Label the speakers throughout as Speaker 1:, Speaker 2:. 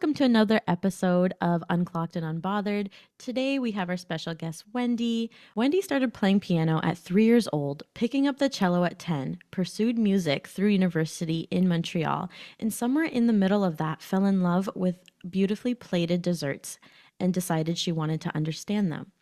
Speaker 1: welcome to another episode of Unclocked and Unbothered. Today we have our special guest, Wendy. Wendy started playing piano at 3 years old, picking up the cello at 10, pursued music through university in Montreal, and somewhere in the middle of that fell in love with beautifully plated desserts and decided she wanted to understand them.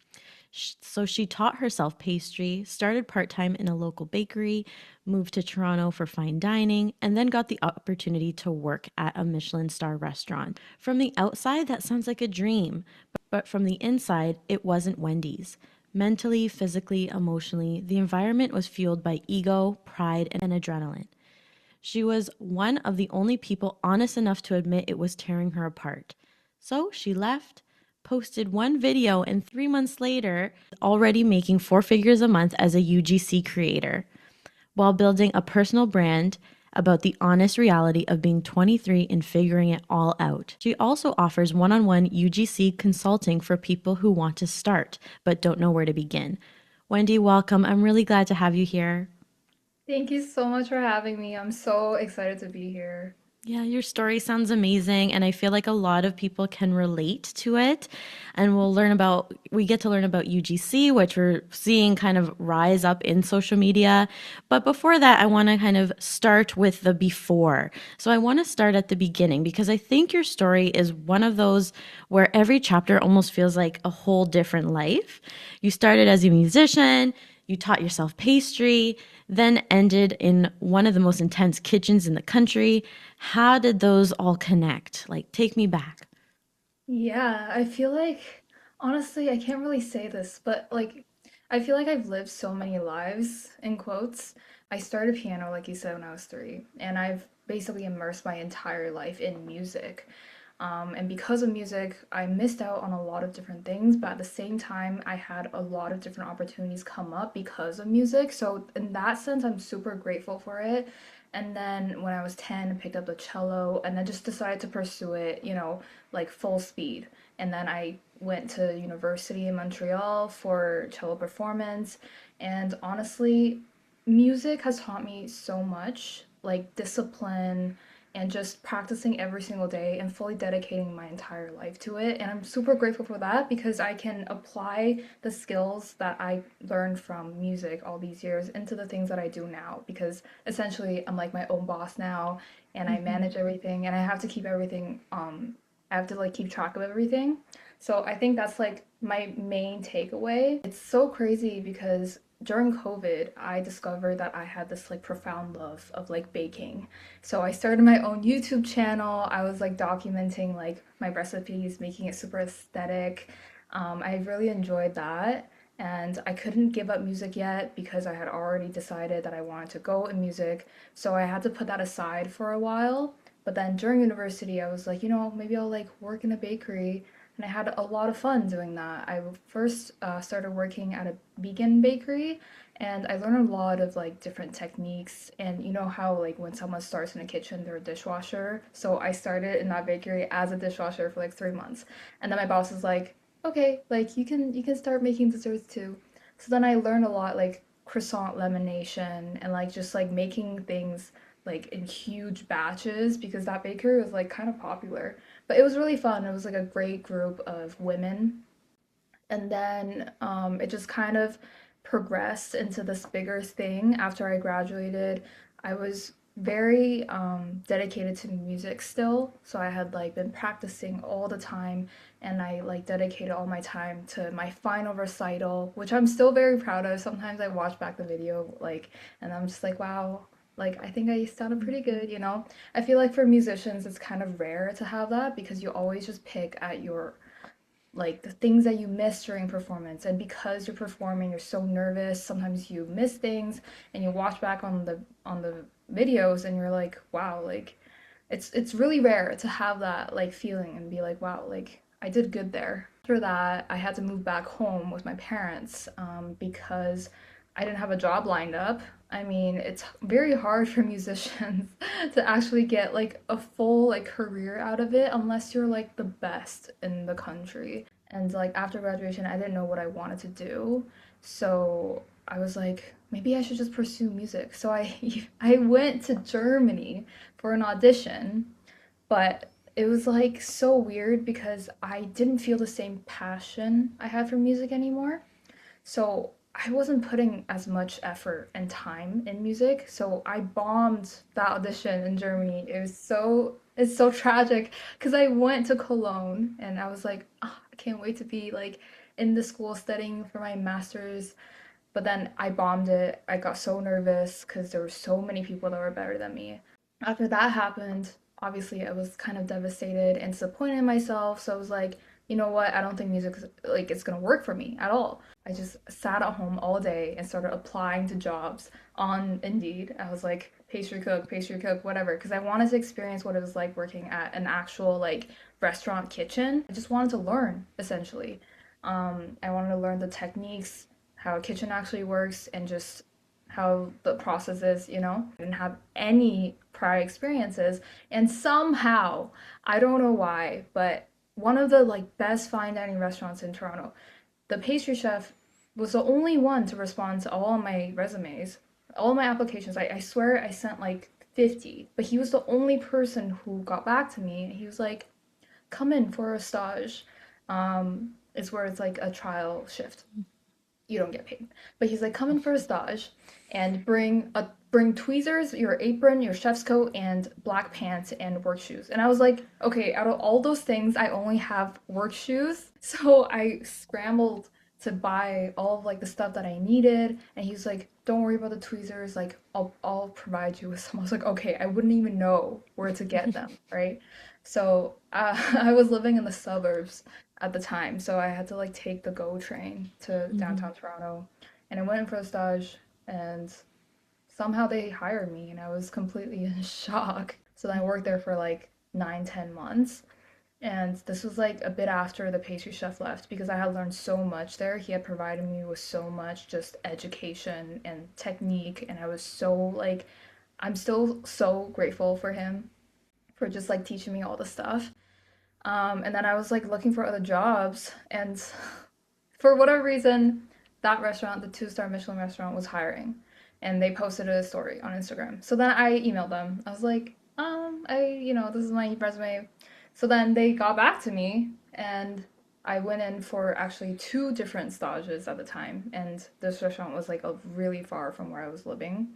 Speaker 1: So she taught herself pastry, started part time in a local bakery, moved to Toronto for fine dining, and then got the opportunity to work at a Michelin star restaurant. From the outside, that sounds like a dream, but from the inside, it wasn't Wendy's. Mentally, physically, emotionally, the environment was fueled by ego, pride, and adrenaline. She was one of the only people honest enough to admit it was tearing her apart. So she left, posted one video, and 3 months later, already making four figures a month as a UGC creator, while building a personal brand about the honest reality of being 23 and figuring it all out. She also offers one-on-one UGC consulting for people who want to start but don't know where to begin. Wendy, welcome. I'm really glad to have you here.
Speaker 2: Thank you so much for having me. I'm so excited to be here.
Speaker 1: Yeah, your story sounds amazing, and I feel like a lot of people can relate to it. And we get to learn about UGC, which we're seeing kind of rise up in social media. But before that, I want to kind of start with the before. So I want to start at the beginning because I think your story is one of those where every chapter almost feels like a whole different life. You started as a musician, you taught yourself pastry, then ended in one of the most intense kitchens in the country. How did those all connect? Like, take me back.
Speaker 2: Yeah, I feel like, honestly, I can't really say this, but I feel like I've lived so many lives, in quotes. I started piano, like you said, when I was three, and I've basically immersed my entire life in music. And because of music, I missed out on a lot of different things, but at the same time, I had a lot of different opportunities come up because of music. So, in that sense, I'm super grateful for it. And then when I was 10, I picked up the cello and then just decided to pursue it, like full speed. And then I went to university in Montreal for cello performance. And honestly, music has taught me so much, like discipline and just practicing every single day and fully dedicating my entire life to it. And I'm super grateful for that because I can apply the skills that I learned from music all these years into the things that I do now because essentially I'm like my own boss now and I
Speaker 1: Mhm.
Speaker 2: manage everything and I have to keep everything I have to like keep track of everything. So I think that's like my main takeaway. It's so crazy because during COVID, I discovered that I had this like profound love of like baking. So I started my own YouTube channel. I was like documenting like my recipes, making it super aesthetic. I really enjoyed that. And I couldn't give up music yet because I had already decided that I wanted to go in music. So I had to put that aside for a while. But then during university, I was like, maybe I'll like work in a bakery. And I had a lot of fun doing that. I first started working at a vegan bakery and I learned a lot of like different techniques. And you know how like when someone starts in a kitchen, they're a dishwasher. So I started in that bakery as a dishwasher for like 3 months. And then my boss was like, okay, like you can start making desserts too. So then I learned a lot like croissant lamination and like just like making things like in huge batches because that bakery was like kind of popular. But it was really fun. It was like a great group of women. And then it just kind of progressed into this bigger thing after I graduated. I was very dedicated to music still, so I had like been practicing all the time and I like dedicated all my time to my final recital, which I'm still very proud of. Sometimes I watch back the video like and I'm just like, wow, like I think I sounded pretty good. I feel like for musicians it's kind of rare to have that because you always just pick at your like the things that you miss during performance, and because you're performing you're so nervous, sometimes you miss things and you watch back on the videos and you're like, wow, like it's really rare to have that like feeling and be like, wow, like I did good there. After that I had to move back home with my parents because I didn't have a job lined up. I mean, it's very hard for musicians to actually get like a full like career out of it unless you're like the best in the country. And like after graduation, I didn't know what I wanted to do. So I was like, maybe I should just pursue music. So I I went to Germany for an audition, but It was like so weird because I didn't feel the same passion I had for music anymore. So I wasn't putting as much effort and time in music. So I bombed that audition in Germany. It's so tragic because I went to Cologne and I was like, "Ah, I can't wait to be like in the school studying for my master's." But then I bombed it. I got so nervous because there were so many people that were better than me. After that happened, obviously I was kind of devastated and disappointed in myself. So I was like, you know what? I don't think music is like it's gonna work for me at all. I just sat at home all day and started applying to jobs on Indeed. I was like pastry cook, whatever, because I wanted to experience what it was like working at an actual like restaurant kitchen. I just wanted to learn essentially. I wanted to learn the techniques, how a kitchen actually works, and just how the process is, you know? I didn't have any prior experiences. And somehow, I don't know why, but one of the like best fine dining restaurants in Toronto, the pastry chef was the only one to respond to all of my resumes, all of my applications. I swear I sent like 50, but he was the only person who got back to me. He was like, come in for a stage. It's where it's like a trial shift, you don't get paid. But he's like, come in for a stage and bring tweezers, your apron, your chef's coat, and black pants and work shoes. And I was like, okay, out of all those things, I only have work shoes. So I scrambled to buy all of like the stuff that I needed. And he's like, don't worry about the tweezers, like I'll provide you with some. I was like, okay, I wouldn't even know where to get them, right? So I was living in the suburbs at the time. So I had to like take the GO train to
Speaker 1: Hmm.
Speaker 2: downtown Toronto, and I went in for a stage, and somehow they hired me, and I was completely in shock. So then I worked there for like 9, 10 months. And this was like a bit after the pastry chef left because I had learned so much there. He had provided me with so much just education and technique. And I was so like, I'm still so grateful for him for just like teaching me all the stuff. And then I was like looking for other jobs, and for whatever reason, that restaurant, the two-star Michelin restaurant, was hiring, and they posted a story on Instagram. So then I emailed them. I was like, this is my resume. So then they got back to me, and I went in for actually two different stages at the time, and this restaurant was like really far from where I was living.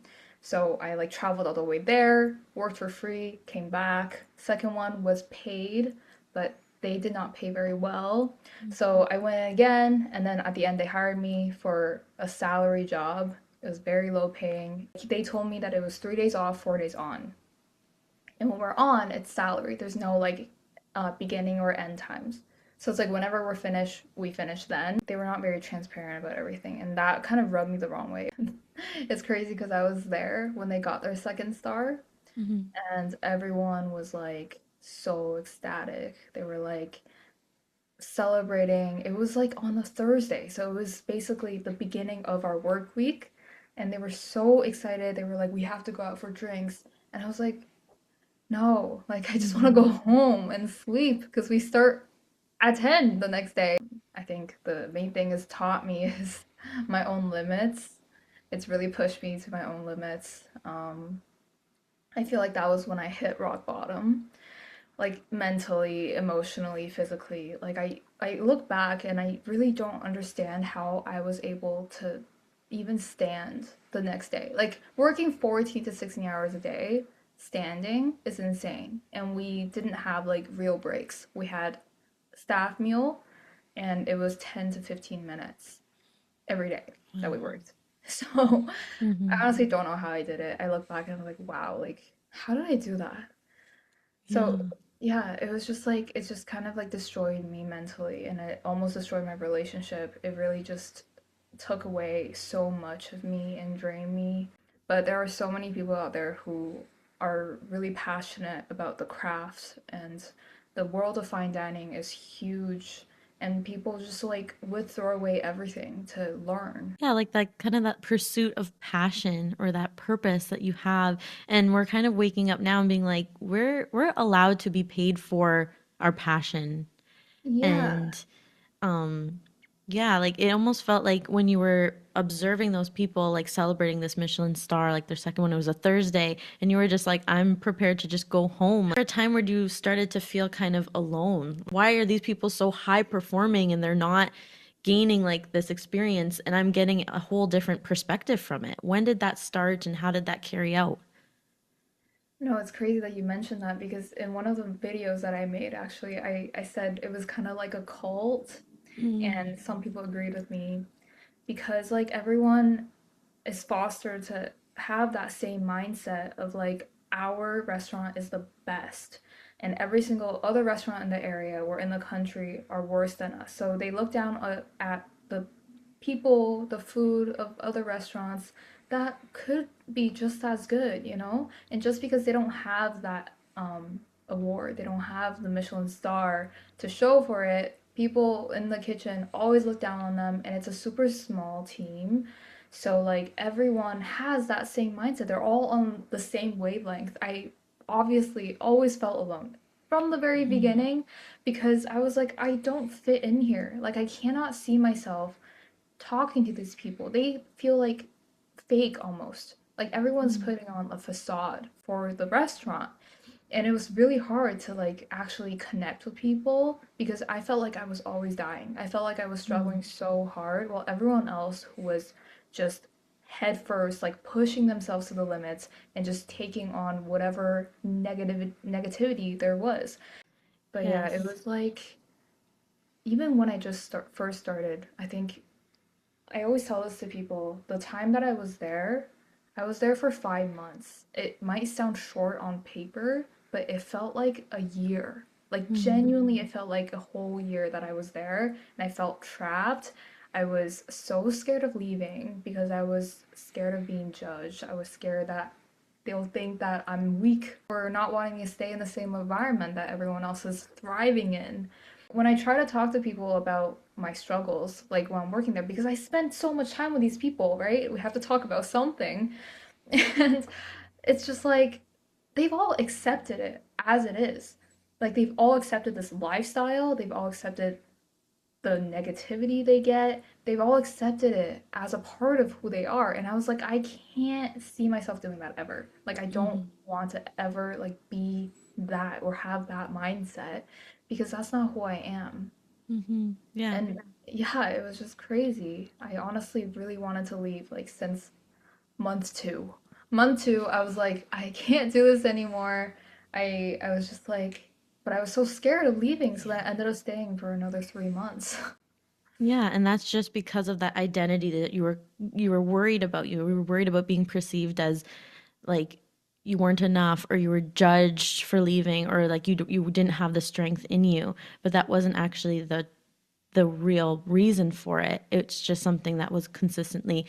Speaker 2: So I like traveled all the way there, worked for free, came back. Second one was paid, but they did not pay very well. So I went again, and then at the end, they hired me for a salary job. It was very low paying. They told me that it was 3 days off, 4 days on. And when we're on, it's salary. There's no like beginning or end times. So it's like whenever we're finished, we finish then. They were not very transparent about everything, and that kind of rubbed me the wrong way. It's crazy because I was there when they got their second star,
Speaker 1: Hmm.
Speaker 2: and everyone was like so ecstatic. They were like, celebrating. It was like on a Thursday, so it was basically the beginning of our work week, and they were so excited. They were like, "We have to go out for drinks," and I was like, "No, like I just want to go
Speaker 1: Hmm.
Speaker 2: home and sleep because we start at 10 the next day." I think the main thing it's taught me is my own limits. It's really pushed me to my own limits. I feel like that was when I hit rock bottom, like mentally, emotionally, physically. Like I look back and I really don't understand how I was able to even stand the next day. Like working 14 to 16 hours a day standing is insane. And we didn't have like real breaks. We had staff meal and it was 10 to 15 minutes every day that we
Speaker 1: Wow.
Speaker 2: worked. So I
Speaker 1: Hmm.
Speaker 2: honestly don't know how I did it. I look back and I'm like, wow, like how did I do that? So
Speaker 1: Yeah.
Speaker 2: yeah, it was just like it just kind of like destroyed me mentally and it almost destroyed my relationship. It really just took away so much of me and drained me. But there are so many people out there who are really passionate about the craft and the world of fine dining is huge and people just like would throw away everything to learn.
Speaker 1: Yeah, like that kind of that pursuit of passion or that purpose that you have. And we're kind of waking up now and being like, we're allowed to be paid for our passion.
Speaker 2: Yeah.
Speaker 1: And um Yeah, like it almost felt like when you were observing those people like celebrating this Michelin star, like their second one, it was a Thursday, and you were just like, I'm prepared to just go home. For a time where you started to feel kind of alone. Why are these people so high performing and they're not gaining like this experience and I'm getting a whole different perspective from it? When did that start and how did that carry out?
Speaker 2: No, it's crazy that you mentioned that because in one of the videos that I made, actually, I said it was kind of like a cult, and some people agreed with me because like everyone is fostered to have that same mindset of like our restaurant is the best and every single other restaurant in the area or in the country are worse than us. So they look down at the people, the food of other restaurants that could be just as good, you know? And just because they don't have that award, they don't have the Michelin star to show for it, people in the kitchen always look down on them, and it's a super small team. So like everyone has that same mindset. They're all on the same wavelength. I obviously always felt alone from the very beginning because I was like, I don't fit in here. Like I cannot see myself talking to these people. They feel like fake almost. Like everyone's putting on a facade for the restaurant. And it was really hard to like actually connect with people because I felt like I was always dying. I felt like I was struggling so hard while everyone else who was just head first, like pushing themselves to the limits and just taking on whatever negativity there was. But yeah, it
Speaker 1: Yes.
Speaker 2: was like even when I just first started, I think I always tell this to people. The time that I was there for 5 months. It might sound short on paper, but it felt like a year. Like genuinely, it felt like a whole year that I was there, and I felt trapped. I was so scared of leaving because I was scared of being judged. I was scared that they'll think that I'm weak for not wanting to stay in the same environment that everyone else is thriving in. When I try to talk to people about my struggles, like when I'm working there, because I spend so much time with these people, right? We have to talk about something. And it's just like they've all accepted it as it is. Like they've all accepted this lifestyle, they've all accepted the negativity they get, they've all accepted it as a part of who they are. And I was like, I can't see myself doing that ever. Like I don't want to ever like be that or have that mindset because that's not who I am.
Speaker 1: Yeah.
Speaker 2: And yeah, it was just crazy. I honestly really wanted to leave like since month two. Month two, I was like, I can't do this anymore. I was just like, but I was so scared of leaving, so then I ended up staying for another 3 months.
Speaker 1: Yeah, and that's just because of that identity that you were worried about. You were worried about being perceived as like you weren't enough or you were judged for leaving or like you didn't have the strength in you, but that wasn't actually the real reason for it. It's just something that was consistently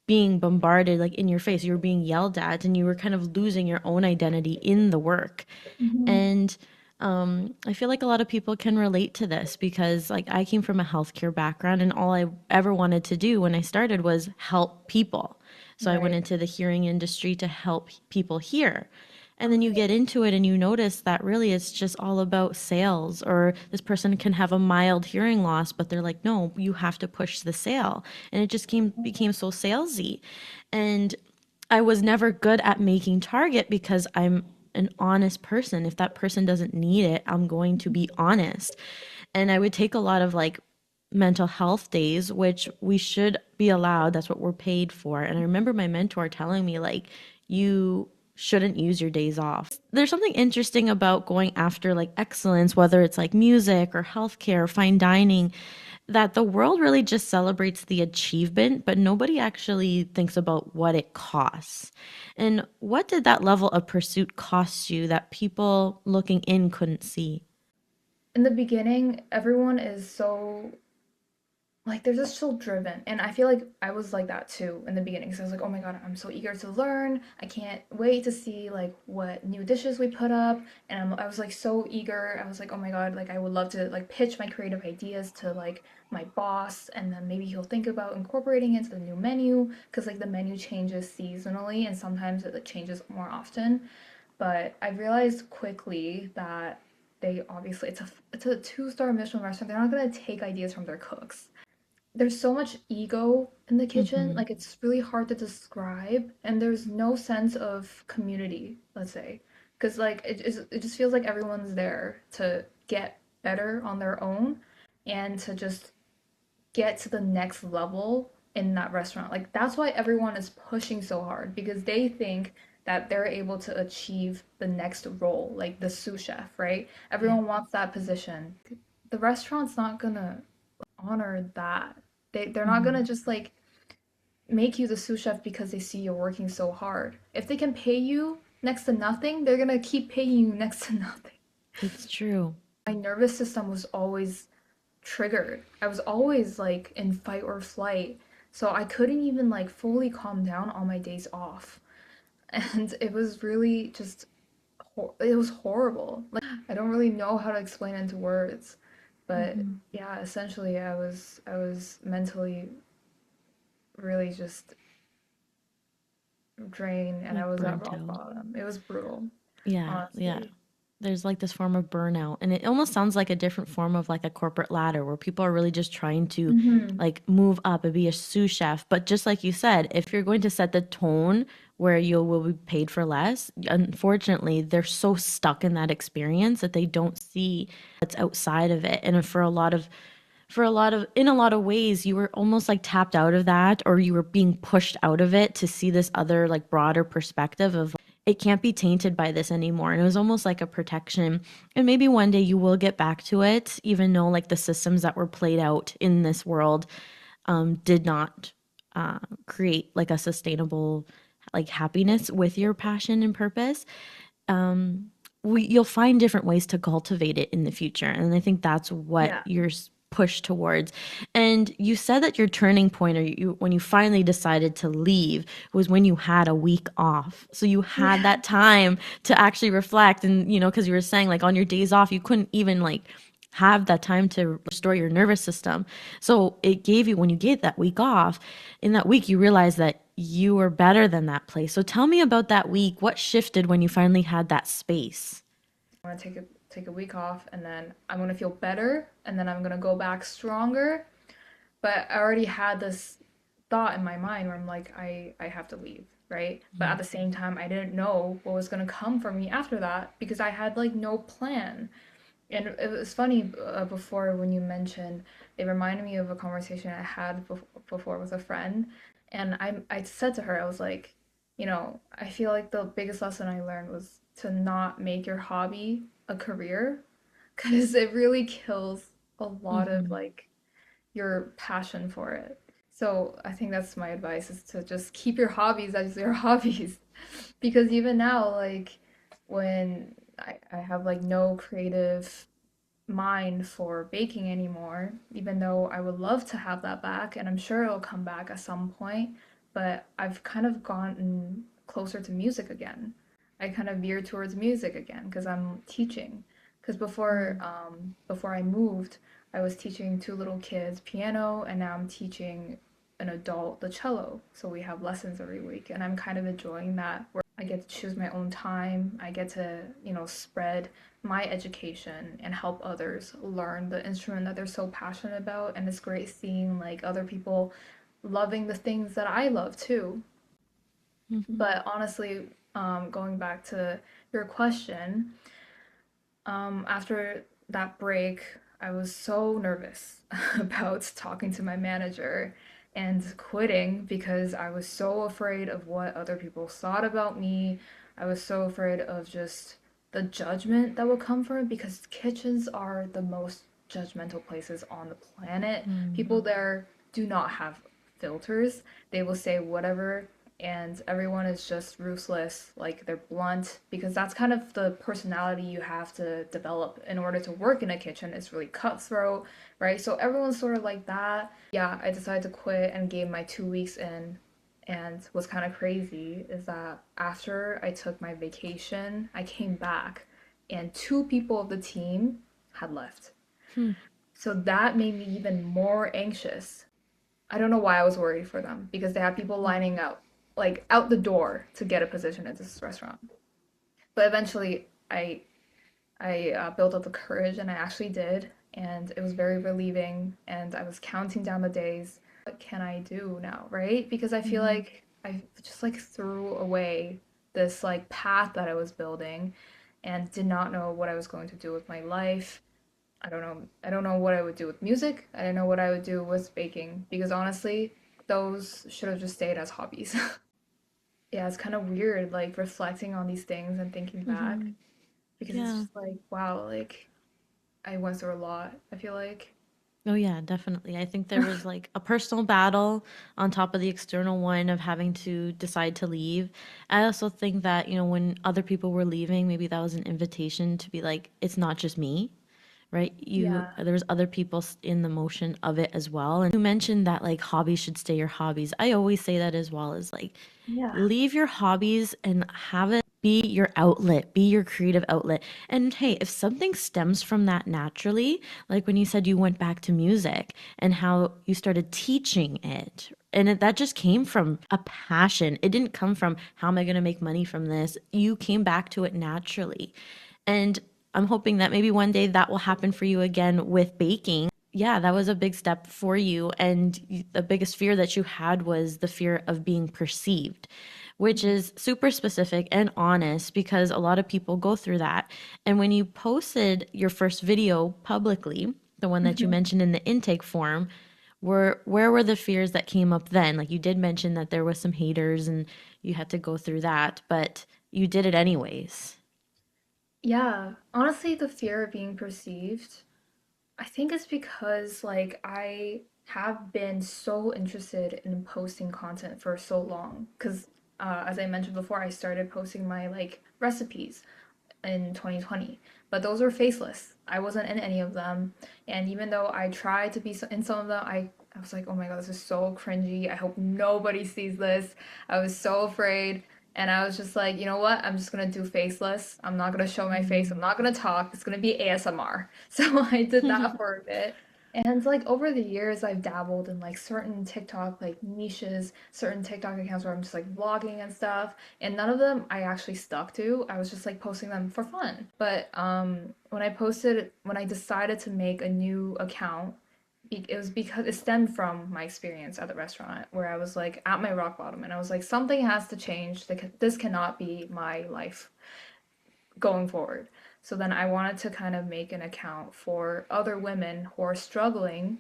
Speaker 1: being bombarded like in your face. You were being yelled at and you were kind of losing your own identity in the work.
Speaker 2: Mhm.
Speaker 1: And I feel like a lot of people can relate to this because, like, I came from a healthcare background, and all I ever wanted to do when I started was help people. So I went
Speaker 2: Right.
Speaker 1: into the hearing industry to help people hear. And then you
Speaker 2: Okay.
Speaker 1: get into it and you notice that really it's just all about sales, or this person can have a mild hearing loss, but they're like, no, you have to push the sale. And it just became so salesy. And I was never good at making target because I'm an honest person. If that person doesn't need it, I'm going to be honest. And I would take a lot of like mental health days, which we should be allowed. That's what we're paid for. And I remember my mentor telling me, like, you shouldn't use your days off. There's something interesting about going after like excellence, whether it's like music or healthcare, fine dining, that the world really just celebrates the achievement, but nobody actually thinks about what it costs. And what did that level of pursuit cost you that people looking in couldn't see?
Speaker 2: In the beginning, everyone is so like they're just so driven, and I feel like I was like that too in the beginning because I was like, oh my god, I'm so eager to learn. I can't wait to see like what new dishes we put up, and I was like so eager. I was like, oh my god, like I would love to like pitch my creative ideas to like my boss, and then maybe he'll think about incorporating it into the new menu because like the menu changes seasonally and sometimes it like, changes more often. But I realized quickly that they obviously it's a two-star Michelin restaurant. They're not gonna take ideas from their cooks. there's so much ego in the kitchen,
Speaker 1: Mm-hmm.
Speaker 2: like it's really hard to describe, and there's no sense of community, let's say, because like it just feels like everyone's there to get better on their own and to just get to the next level in that restaurant. Like that's why everyone is pushing so hard because they think that they're able to achieve the next role, like the sous chef, right?
Speaker 1: Yeah.
Speaker 2: Everyone wants that position. The restaurant's not gonna honor that. They're not
Speaker 1: Mm-hmm.
Speaker 2: gonna just like make you the sous chef because they see you're working so hard. If they can pay you next to nothing, they're gonna keep paying you next to nothing.
Speaker 1: It's true.
Speaker 2: My nervous system was always triggered. I was always like in fight or flight. So I couldn't even like fully calm down on my days off. And it was really just it was horrible. Like I don't really know how to explain it into words. But
Speaker 1: Mm-hmm.
Speaker 2: yeah, essentially I was mentally really just drained and I
Speaker 1: Like
Speaker 2: was at
Speaker 1: burnt
Speaker 2: rock
Speaker 1: out.
Speaker 2: bottom. It was brutal,
Speaker 1: Yeah, yeah.
Speaker 2: honestly.
Speaker 1: There's like this form of burnout, and it almost sounds like a different form of like a corporate ladder where people are really just trying to
Speaker 2: Hmm.
Speaker 1: like move up and be a sous chef. But just like you said, if you're going to set the tone where you will be paid for less, unfortunately, they're so stuck in that experience that they don't see what's outside of it. And in a lot of ways, you were almost like tapped out of that, or you were being pushed out of it to see this other like broader perspective of it can't be tainted by this anymore. And it was almost like a protection. And maybe one day you will get back to it, even though like the systems that were played out in this world did not create like a sustainable like happiness with your passion and purpose. You'll find different ways to cultivate it in the future, and I think that's what
Speaker 2: Yeah.
Speaker 1: you're pushed towards. And you said that your turning point, or when you finally decided to leave, was when you had a week off, so you had
Speaker 2: Yeah.
Speaker 1: that time to actually reflect. And because you were saying like on your days off you couldn't even like have that time to restore your nervous system. So it gave you, when you get that week off, in that week you realized that you were better than that place. So tell me about that week. What shifted when you finally had that space?
Speaker 2: I'm gonna take a week off and then I'm gonna feel better and then I'm gonna go back stronger. But I already had this thought in my mind where I'm like, I have to leave, right? But at the same time, I didn't know what was gonna come for me after that because I had like no plan. And it was funny before when you mentioned, it reminded me of a conversation I had before with a friend. And I said to her, I was like, I feel like the biggest lesson I learned was to not make your hobby a career because it really kills a lot of
Speaker 1: Mm-hmm.
Speaker 2: like your passion for it. So I think that's my advice is to just keep your hobbies as your hobbies. Because even now, like when I have like no creative mind for baking anymore, even though I would love to have that back, and I'm sure it'll come back at some point, but I've kind of gotten closer to music again. I kind of veered towards music again because I'm teaching. Because before I moved, I was teaching two little kids piano, and now I'm teaching an adult the cello. So we have lessons every week, and I'm kind of enjoying that where I get to choose my own time. I get to, spread my education and help others learn the instrument that they're so passionate about. And it's great seeing like other people loving the things that I love too.
Speaker 1: Mm-hmm.
Speaker 2: But honestly, going back to your question, after that break, I was so nervous about talking to my manager and quitting because I was so afraid of what other people thought about me. I was so afraid of just the judgment that would come from it because kitchens are the most judgmental places on the planet. People there do not have filters. They will say whatever and everyone is just ruthless, like they're blunt, because that's kind of the personality you have to develop in order to work in a kitchen. It's really cutthroat, right? So everyone's sort of like that. Yeah, I decided to quit and gave my 2 weeks in. And what's kind of crazy is that after I took my vacation, I came back and two people of the team had left.
Speaker 1: Hmm.
Speaker 2: So that made me even more anxious. I don't know why I was worried for them because they had people lining up like out the door to get a position at this restaurant. But eventually, I built up the courage and I actually did, and it was very relieving. And I was counting down the days. What can I do now, right? Because I feel
Speaker 1: Mhm.
Speaker 2: like I just like threw away this like path that I was building and did not know what I was going to do with my life. I don't know. I don't know what I would do with music. I don't know what I would do with baking because honestly, those should have just stayed as hobbies. Yeah, it's kind of weird like reflecting on these things and thinking back
Speaker 1: Mhm.
Speaker 2: because it's
Speaker 1: Yeah.
Speaker 2: just like, wow, like I went through a lot, I feel like.
Speaker 1: Oh yeah, definitely. I think there was like a personal battle on top of the external one of having to decide to leave. I also think that, when other people were leaving, maybe that was an invitation to be like, it's not just me, right?
Speaker 2: Yeah.
Speaker 1: There was other people in the motion of it as well. And you mentioned that like hobbies should stay your hobbies. I always say that as well, as like
Speaker 2: Yeah.
Speaker 1: leave your hobbies and have it be your outlet, be your creative outlet. And hey, if something stems from that naturally, like when you said you went back to music and how you started teaching it, and that just came from a passion. It didn't come from how am I going to make money from this? You came back to it naturally. And I'm hoping that maybe one day that will happen for you again with baking. Yeah, that was a big step for you. And the biggest fear that you had was the fear of being perceived, which
Speaker 2: Mhm.
Speaker 1: is super specific and honest because a lot of people go through that. And when you posted your first video publicly, the one that you
Speaker 2: Mhm.
Speaker 1: mentioned in the intake form, where were the fears that came up then? Like you did mention that there was some haters and you had to go through that, but you did it anyways.
Speaker 2: Yeah, honestly, the fear of being perceived, I think it's because like I have been so interested in posting content for so long because as I mentioned before, I started posting my like recipes in 2020, but those were faceless. I wasn't in any of them, and even though I tried to be in some of them, I was like, oh my god, this is so cringy. I hope nobody sees this. I was so afraid, and I was just like, you know what? I'm just gonna do faceless. I'm not gonna show my face. I'm not gonna talk. It's gonna be ASMR. So I did that for a bit. And like over the years, I've dabbled in like certain TikTok like niches, certain TikTok accounts where I'm just like vlogging and stuff. And none of them I actually stuck to. I was just like posting them for fun. But when I decided to make a new account, it was because it stemmed from my experience at the restaurant where I was like at my rock bottom and I was like, something has to change. This cannot be my life going forward. So then I wanted to kind of make an account for other women who are struggling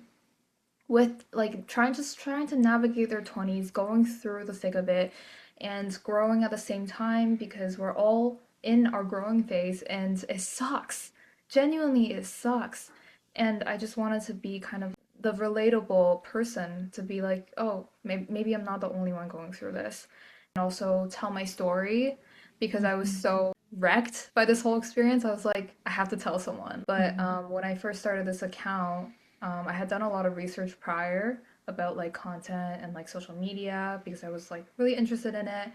Speaker 2: with like trying to navigate their 20s, going through the thick of it and growing at the same time because we're all in our growing phase and it sucks. Genuinely it sucks. And I just wanted to be kind of the relatable person to be like, "Oh, maybe I'm not the only one going through this." And also tell my story because I was
Speaker 1: Mhm.
Speaker 2: so wrecked by this whole experience. I was like, I have to tell someone. But
Speaker 1: Mhm.
Speaker 2: when I first started this account, I had done a lot of research prior about like content and like social media because I was like really interested in it.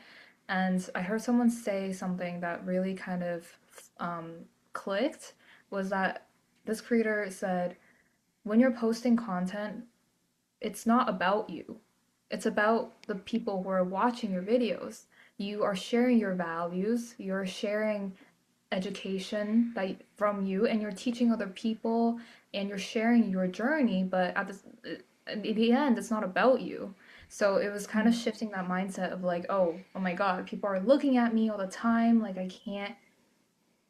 Speaker 2: And I heard someone say something that really kind of um, clicked was that this creator said, when you're posting content, it's not about you. It's about the people who are watching your videos. You are sharing your values, you're sharing education that from you and you're teaching other people and you're sharing your journey, but in the end it's not about you. So it was kind of shifting that mindset of like, oh my god, people are looking at me all the time, like I can't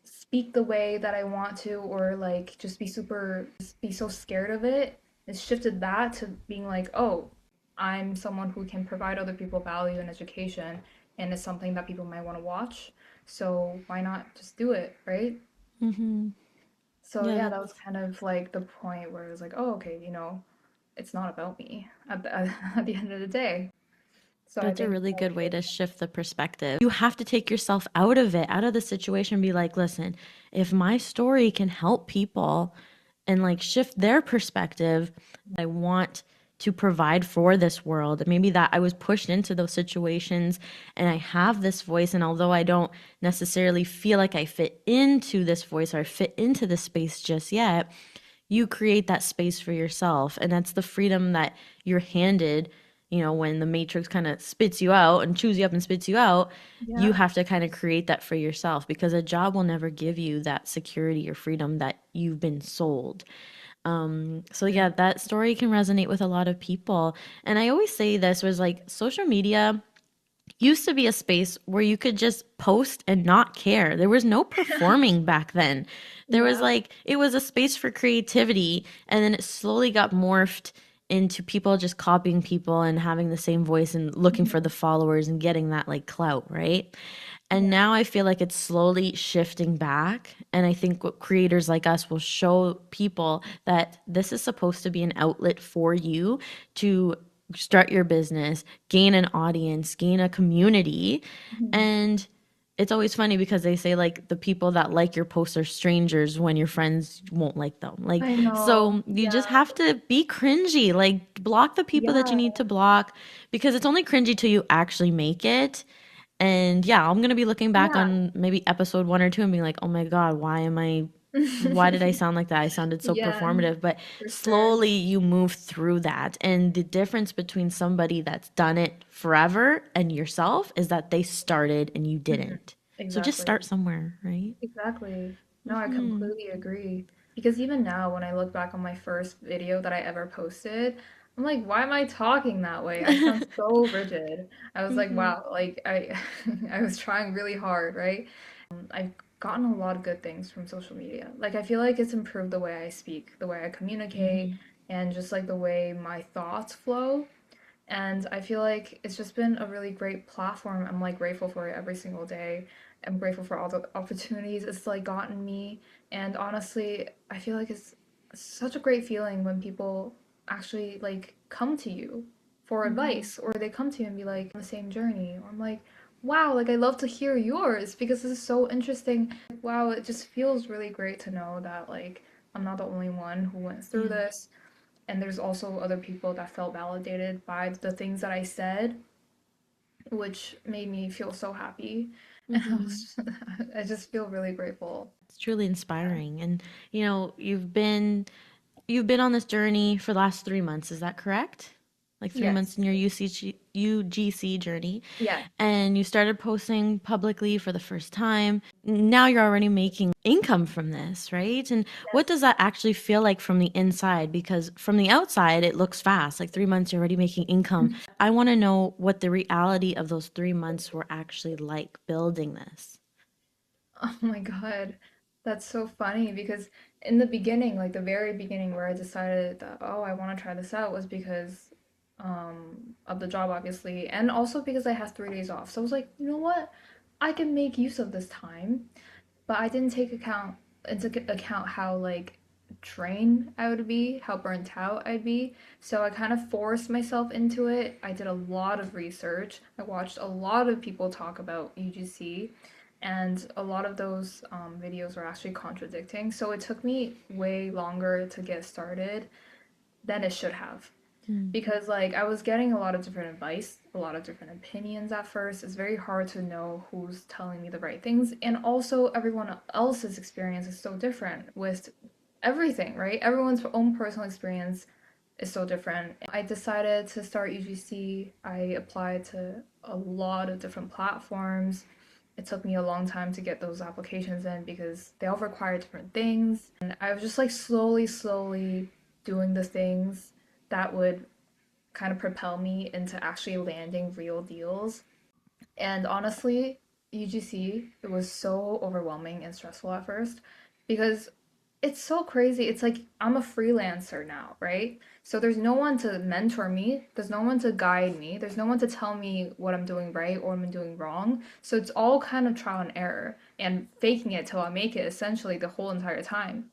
Speaker 2: speak the way that I want to or like just be so scared of it. It shifted that to being like, oh, I'm someone who can provide other people value and education and it's something that people might want to watch. So why not just do it, right?
Speaker 1: Mhm.
Speaker 2: So
Speaker 1: Yeah,
Speaker 2: yeah, that was kind of like the point where it was like, oh, okay, it's not about me at at the end of the day. So I
Speaker 1: that's a
Speaker 2: think
Speaker 1: really
Speaker 2: that
Speaker 1: good way
Speaker 2: shift.
Speaker 1: to shift the perspective. You have to take yourself out of it, out of the situation, and be like, listen, if my story can help people and like shift their perspective, I want to provide for this world. And maybe that I was pushed into those situations and I have this voice. And although I don't necessarily feel like I fit into this voice or fit into this space just yet, you create that space for yourself. And that's the freedom that you're handed, when the matrix kind of spits you out and chews you up and spits you out. You
Speaker 2: Yeah.
Speaker 1: have to kind of create that for yourself because a job will never give you that security or freedom that you've been sold. So yeah, that story can resonate with a lot of people. And I always say this was like social media used to be a space where you could just post and not care. There was no performing back then. There was
Speaker 2: Yeah.
Speaker 1: like, it was a space for creativity, and then it slowly got morphed into people just copying people and having the same voice and looking for the
Speaker 2: Mhm.
Speaker 1: followers and getting that like clout, right? And
Speaker 2: Yeah.
Speaker 1: now I feel like it's slowly shifting back. And I think what creators like us will show people that this is supposed to be an outlet for you to start your business, gain an audience, gain a community.
Speaker 2: Mhm.
Speaker 1: And it's always funny because they say like the people that like your posts are strangers when your friends won't like them. Like,
Speaker 2: I know.
Speaker 1: so you just
Speaker 2: Yeah.
Speaker 1: have to be cringy, like block the people that you
Speaker 2: Yeah.
Speaker 1: need to block because it's only cringy till you actually make it. And yeah, I'm gonna be looking back
Speaker 2: Yeah.
Speaker 1: on maybe episode 1 or 2 and being like, oh my God, why did I sound like that? I sounded so
Speaker 2: Yeah,
Speaker 1: performative. But
Speaker 2: for sure.
Speaker 1: slowly you move through that. And the difference between somebody that's done it forever and yourself is that they started and you
Speaker 2: Mhm.
Speaker 1: didn't. So just start
Speaker 2: Exactly.
Speaker 1: somewhere, right?
Speaker 2: Exactly. No, I
Speaker 1: Hmm.
Speaker 2: completely agree. Because even now, when I look back on my first video that I ever posted, I'm like, why am I talking that way? I sound so rigid. I was like,
Speaker 1: Hmm.
Speaker 2: wow, like I was trying really hard, right? I've gotten a lot of good things from social media. Like I feel like it's improved the way I speak, the way I communicate,
Speaker 1: Hmm.
Speaker 2: and just like the way my thoughts flow. And I feel like it's just been a really great platform. I'm like grateful for it every single day. I'm grateful for all the opportunities it's like gotten me. And honestly, I feel like it's such a great feeling when people actually like come to you for
Speaker 1: Hmm.
Speaker 2: advice or they come to you and be like on the same journey. Or I'm like, wow, like I love to hear yours because this is so interesting. Wow, it just feels really great to know that like I'm not the only one who went through
Speaker 1: Yeah.
Speaker 2: this and there's also other people that felt validated by the things that I said, which made me feel so happy. And
Speaker 1: Hmm.
Speaker 2: I just feel really grateful.
Speaker 1: It's truly inspiring. And you've been on this journey for the last 3 months, is that correct? Like 3 months
Speaker 2: Yes.
Speaker 1: in your UGC journey,
Speaker 2: Yeah.
Speaker 1: and you started posting publicly for the first time. Now you're already making income from this, right? And what does
Speaker 2: Yes.
Speaker 1: that actually feel like from the inside? Because from the outside, it looks fast, like 3 months, you're already making income. I want to know what the reality of those 3 months were actually like building this.
Speaker 2: Oh my God. That's so funny because in the beginning, like the very beginning where I decided that, oh, I want to try this out was because of the job obviously and also because I had 3 days off. So I was like, you know what? I can make use of this time. But I didn't take into account how like drained I would be, how burnt out I'd be. So I kind of forced myself into it. I did a lot of research. I watched a lot of people talk about UGC, and a lot of those videos were actually contradicting. So it took me way longer to get started than it should have
Speaker 1: Hmm.
Speaker 2: because like I was getting a lot of different advice, a lot of different opinions at first. It's very hard to know who's telling me the right things, and also everyone else's experience is so different with everything, right? Everyone's own personal experience is so different. I decided to start UGC. I applied to a lot of different platforms. It took me a long time to get those applications in because they all require different things. And I was just like slowly doing the things that would kind of propel me into actually landing real deals. And honestly, UGC, it was so overwhelming and stressful at first because it's so crazy. It's like I'm a freelancer now, right? So there's no one to mentor me, there's no one to guide me, there's no one to tell me what I'm doing right or what I'm doing wrong. So it's all kind of trial and error and faking it till I make it essentially the whole entire time.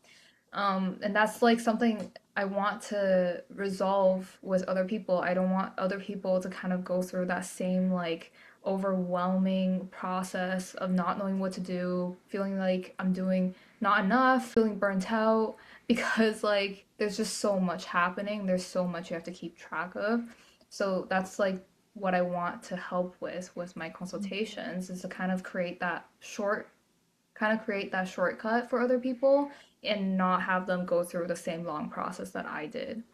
Speaker 2: And that's like something I want to resolve with other people. I don't want other people to kind of go through that same like overwhelming process of not knowing what to do, feeling like I'm doing not enough, feeling burnt out because like there's just so much happening. There's so much you have to keep track of. So that's like what I want to help with my consultations is to create that shortcut for other people and not have them go through the same long process that I did.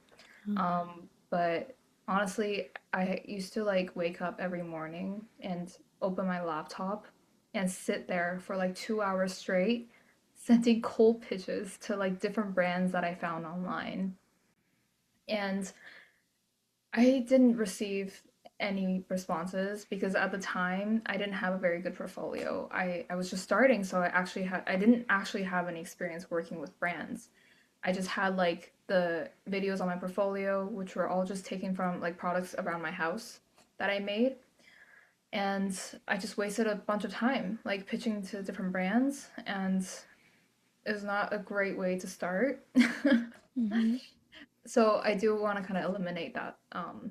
Speaker 2: But honestly, I used to like wake up every morning and open my laptop and sit there for like 2 hours straight sending cold pitches to like different brands that I found online. And I didn't receive any responses because at the time I didn't have a very good portfolio. I was just starting, so I didn't actually have any experience working with brands. I just had like the videos on my portfolio, which were all just taken from like products around my house that I made. And I just wasted a bunch of time like pitching to different brands, and it was not a great way to start.
Speaker 1: Mm-hmm.
Speaker 2: So I do want to kind of eliminate that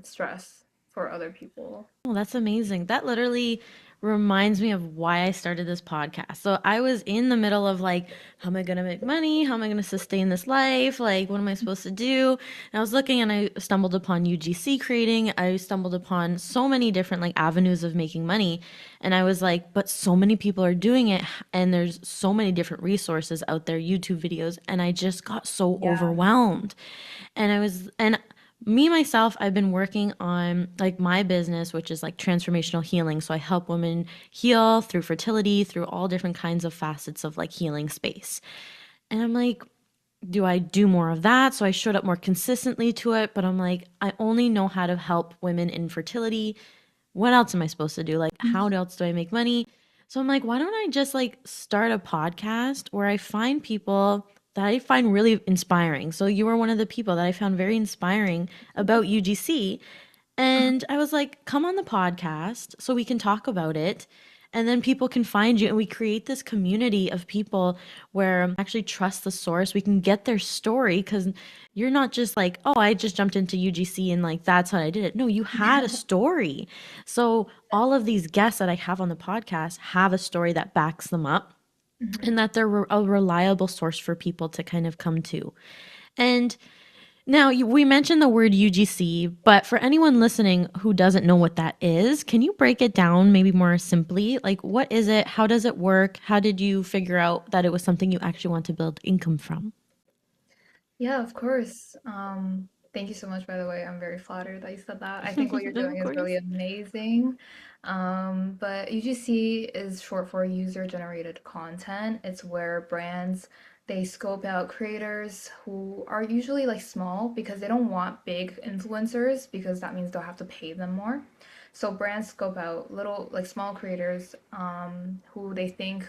Speaker 2: stress for other people.
Speaker 1: Oh, that's amazing. That literally reminds me of why I started this podcast. So I was in the middle of like, how am I going to make money? How am I going to sustain this life? Like, what am I supposed to do? And I was looking and I stumbled upon UGC creating. I stumbled upon so many different like avenues of making money. And I was like, but so many people are doing it. And there's so many different resources out there, YouTube videos. And I just got so
Speaker 2: Yeah.
Speaker 1: overwhelmed. And me myself, I've been working on like my business, which is like transformational healing. So I help women heal through fertility, through all different kinds of facets of like healing space. And I'm like, do I do more of that? So I showed up more consistently to it, but I'm like, I only know how to help women in fertility. What else am I supposed to do? Like, how else do I make money? So I'm like, why don't I just like start a podcast where I find people that I find really inspiring? So you were one of the people that I found very inspiring about UGC. And I was like, come on the podcast so we can talk about it. And then people can find you, and we create this community of people where actually trust the source. We can get their story because you're not just like, oh, I just jumped into UGC and like that's how I did it. No, you had a story. So all of these guests that I have on the podcast have a story that backs them up
Speaker 2: Mhm.
Speaker 1: and that they're a reliable source for people to kind of come to. And now, we mentioned the word UGC, but for anyone listening who doesn't know what that is, can you break it down maybe more simply? Like, what is it? How does it work? How did you figure out that it was something you actually want to build income from?
Speaker 2: Yeah, of course. Thank you so much, by the way. I'm very flattered that you said that. I think what you're doing
Speaker 1: Of
Speaker 2: is really
Speaker 1: course.
Speaker 2: amazing. But UGC is short for user generated content. It's where brands they scope out creators who are usually like small because they don't want big influencers because that means they'll have to pay them more. So brands scope out little like small creators who they think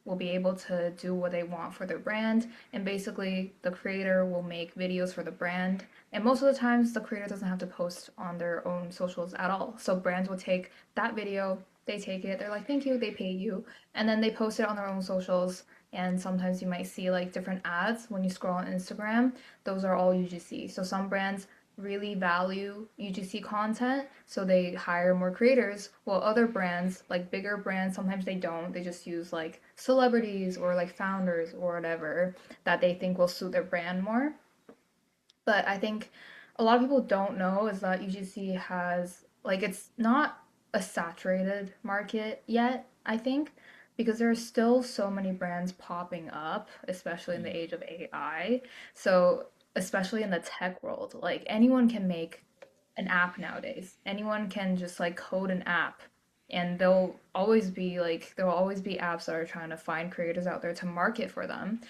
Speaker 2: will be able to do what they want for their brand, and basically the creator will make videos for the brand, and most of the times the creator doesn't have to post on their own socials at all, so brands will take that video, they take it, they're like thank you, they pay you, and then they post it on their own socials. And sometimes you might see like different ads when you scroll on Instagram. Those are all UGC. So some brands really value UGC content, so they hire more creators, while other brands, like bigger brands, sometimes they don't. They just use like celebrities or like founders or whatever that they think will suit their brand more. But I think a lot of people don't know is that UGC has like it's not a saturated market yet, I think, because there are still so many brands popping up, especially in the age of AI. So, especially in the tech world, like anyone can make an app nowadays. Anyone can just like code an app, and there will always be apps that are trying to find creators out there to market for them.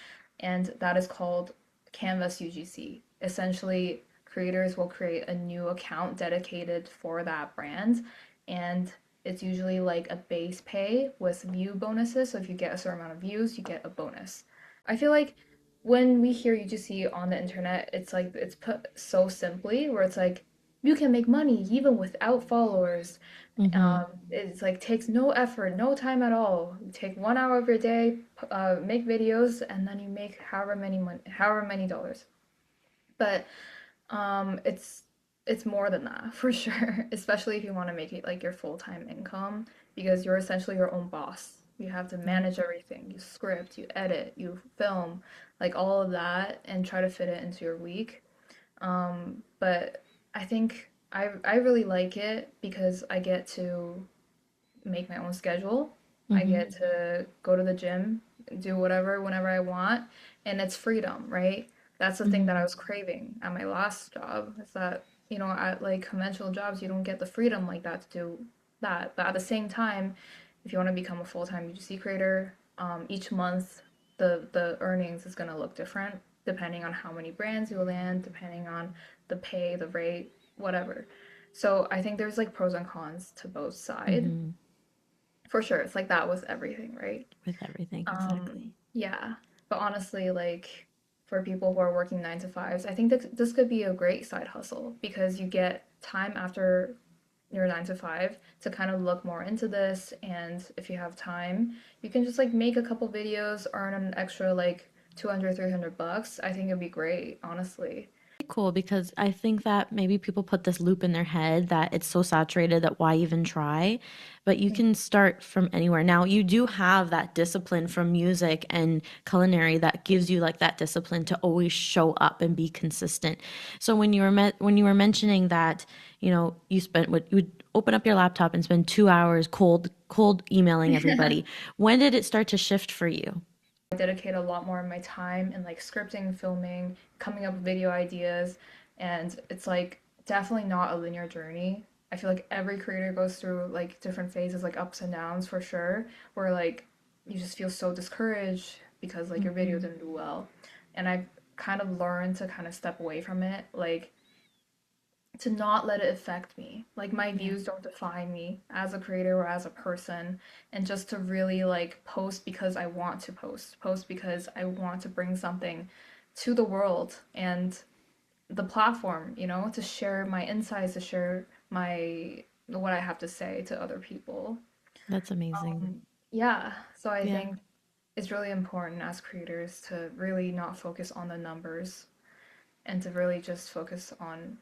Speaker 2: And that is called Canvas UGC. Essentially, creators will create a new account dedicated for that brand, and it's usually like a base pay with view bonuses. So if you get a certain amount of views, you get a bonus. I feel like when we hear UGC on the internet, it's like it's put so simply where it's like you can make money even without followers.
Speaker 1: Mm-hmm.
Speaker 2: It's like takes no effort, no time at all. You take 1 hour of your day, make videos, and then you make however many dollars. But it's more than that for sure, especially if you want to make it like your full-time income because you're essentially your own boss. You have to
Speaker 1: Yeah.
Speaker 2: manage everything. You script, you edit, you film, like all of that and try to fit it into your week. But I think I really like it because I get to make my own schedule. I
Speaker 1: Mm-hmm.
Speaker 2: get to go to the gym, do whatever whenever I want, and it's freedom, right? That's the thing that I
Speaker 1: Mm-hmm.
Speaker 2: was craving at my last job. Is that, at like conventional jobs, you don't get the freedom like that to do that. But at the same time, if you want to become a full-time UGC creator, each month the earnings is going to look different depending on how many brands you land, depending on the pay, the rate, whatever. So I think there's like pros and cons to both sides.
Speaker 1: Mm-hmm.
Speaker 2: For sure, it's like that with everything, right?
Speaker 1: With everything, exactly.
Speaker 2: Yeah. But honestly, like for people who are working 9 to 5s, I think that this could be a great side hustle because you get time after your 9 to 5 to kind of look more into this. And if you have time, you can just like make a couple videos, earn an extra like 200, $300. I think it'd be great, honestly.
Speaker 1: Cool, because I think that maybe people put this loop in their head that it's so saturated that why even try? But you can start from anywhere. Now, you do have that discipline from music and culinary that gives you like that discipline to always show up and be consistent. So when you were mentioning that, you spent what you would open up your laptop and spend 2 hours cold emailing everybody. When did it start to shift for you?
Speaker 2: I dedicate a lot more of my time in like scripting, filming, coming up with video ideas, and it's like definitely not a linear journey. I feel like every creator goes through like different phases, like ups and downs for sure, where like you just feel so discouraged because like your video
Speaker 1: Hmm.
Speaker 2: didn't do well. And I've kind of learned to kind of step away from it. Like to not let it affect me. Like my
Speaker 1: Yeah,
Speaker 2: views don't define me as a creator or as a person, and just to really like post because I want to post because I want to bring something to the world and the platform, to share my insights, to share my what I have to say to other people.
Speaker 1: that's amazing.
Speaker 2: Yeah, so I
Speaker 1: Yeah.
Speaker 2: think it's really important as creators to really not focus on the numbers and to really just focus on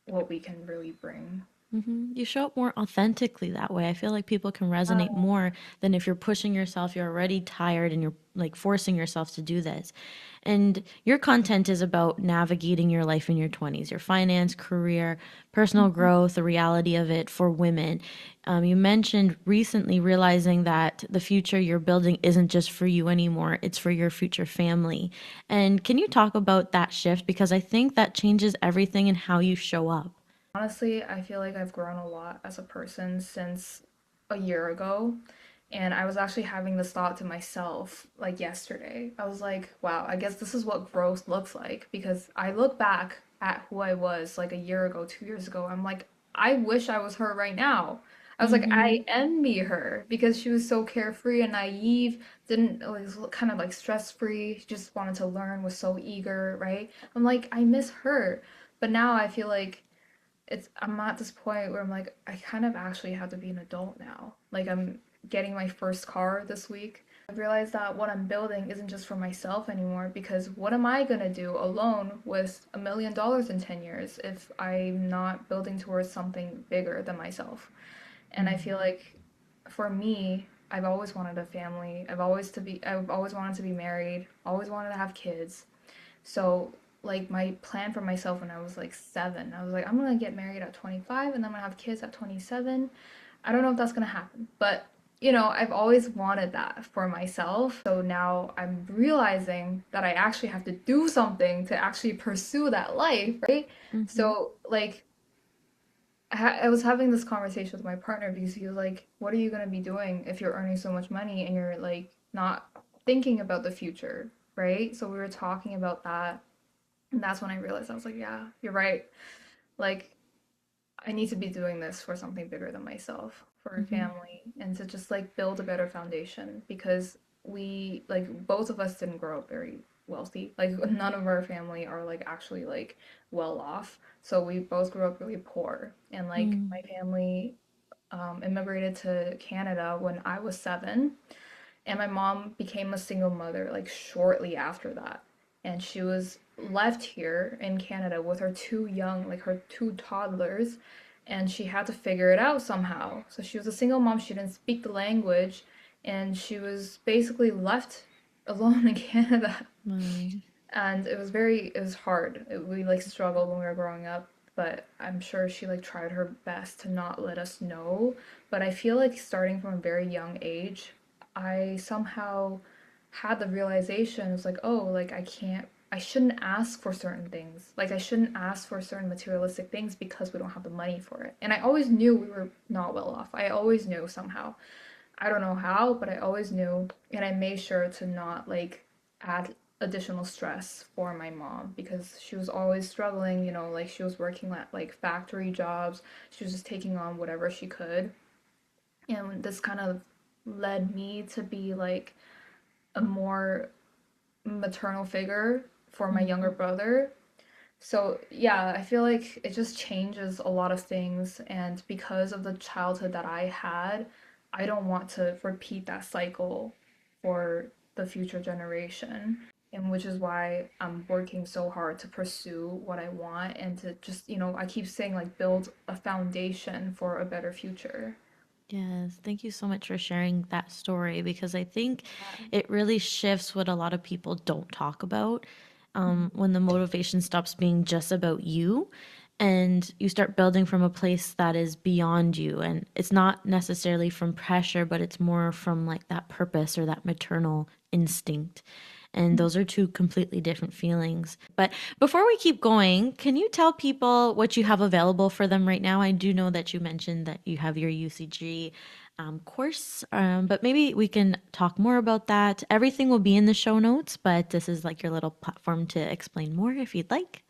Speaker 2: what we can really bring.
Speaker 1: You show up more authentically that way. I feel like people can resonate more than if you're pushing yourself, you're already tired and you're like forcing yourself to do this. And your content is about navigating your life in your 20s, your finance, career, personal growth, the reality of it for women. You mentioned recently realizing that the future you're building isn't just for you anymore, it's for your future family. And can you talk about that shift? Because I think that changes everything in how you show up.
Speaker 2: Honestly, I feel like I've grown a lot as a person since a year ago. And I was actually having this thought to myself like yesterday. I was like, wow, I guess this is what growth looks like because I look back at who I was like a year ago, 2 years ago. I'm like, I wish I was her right now. I was like,
Speaker 1: Mm-hmm.
Speaker 2: I envy her because she was so carefree and naive, didn't was kind of like stress free, just wanted to learn, was so eager, right? I'm like, I miss her. But now I feel like I'm at this point where I'm like, I kind of actually have to be an adult now. Like I'm getting my first car this week. I realized that what I'm building isn't just for myself anymore because what am I gonna do alone with $1 million in 10 years if I'm not building towards something bigger than myself? And I feel like for me, I've always wanted a family. I've always wanted to be married, always wanted to have kids. So, like, my plan for myself when I was like 7, I was like, I'm gonna get married at 25 and I'm gonna have kids at 27. I don't know if that's gonna happen, but I've always wanted that for myself. So now I'm realizing that I actually have to do something to actually pursue that life, right?
Speaker 1: Mm-hmm.
Speaker 2: So, like, I was having this conversation with my partner because he was like, "What are you gonna be doing if you're earning so much money and you're like not thinking about the future?" Right? So we were talking about that, and that's when I realized I was like, yeah, you're right. Like, I need to be doing this for something bigger than myself, for a
Speaker 1: Mm-hmm.
Speaker 2: family, and to just like build a better foundation because we, like, both of us didn't grow up very wealthy. Like, none of our family are like actually like well off. So we both grew up really poor. And like, my family immigrated to Canada when I was 7 and my mom became a single mother like shortly after that. And she was left here in Canada with her two young, like her two toddlers, and she had to figure it out somehow. So she was a single mom, she didn't speak the language, and she was basically left alone in Canada.
Speaker 1: Right.
Speaker 2: And it was hard. We like struggled when we were growing up, but I'm sure she like tried her best to not let us know. But I feel like starting from a very young age, I somehow had the realization, it's like, oh, like I shouldn't ask for certain things. Like I shouldn't ask for certain materialistic things because we don't have the money for it. And I always knew we were not well off. I always knew somehow. I don't know how, but I always knew, and I made sure to not like add additional stress for my mom because she was always struggling, like she was working at like factory jobs. She was just taking on whatever she could. And this kind of led me to be like a more maternal figure for my younger
Speaker 1: Mm.
Speaker 2: brother. So, yeah, I feel like it just changes a lot of things. And because of the childhood that I had, I don't want to repeat that cycle for the future generation. And which is why I'm working so hard to pursue what I want and to just, I keep saying like build a foundation for a better future.
Speaker 1: Yes, thank you so much for sharing that story because I think
Speaker 2: Yeah.
Speaker 1: it really shifts what a lot of people don't talk about
Speaker 2: Mhm.
Speaker 1: when the motivation stops being just about you and you start building from a place that is beyond you. And it's not necessarily from pressure, but it's more from like that purpose or that maternal instinct. And those are two completely different feelings. But before we keep going, can you tell people what you have available for them right now? I do know that you mentioned that you have your UCG course, but maybe we can talk more about that. Everything will be in the show notes, but this is like your little platform to explain more if you'd like.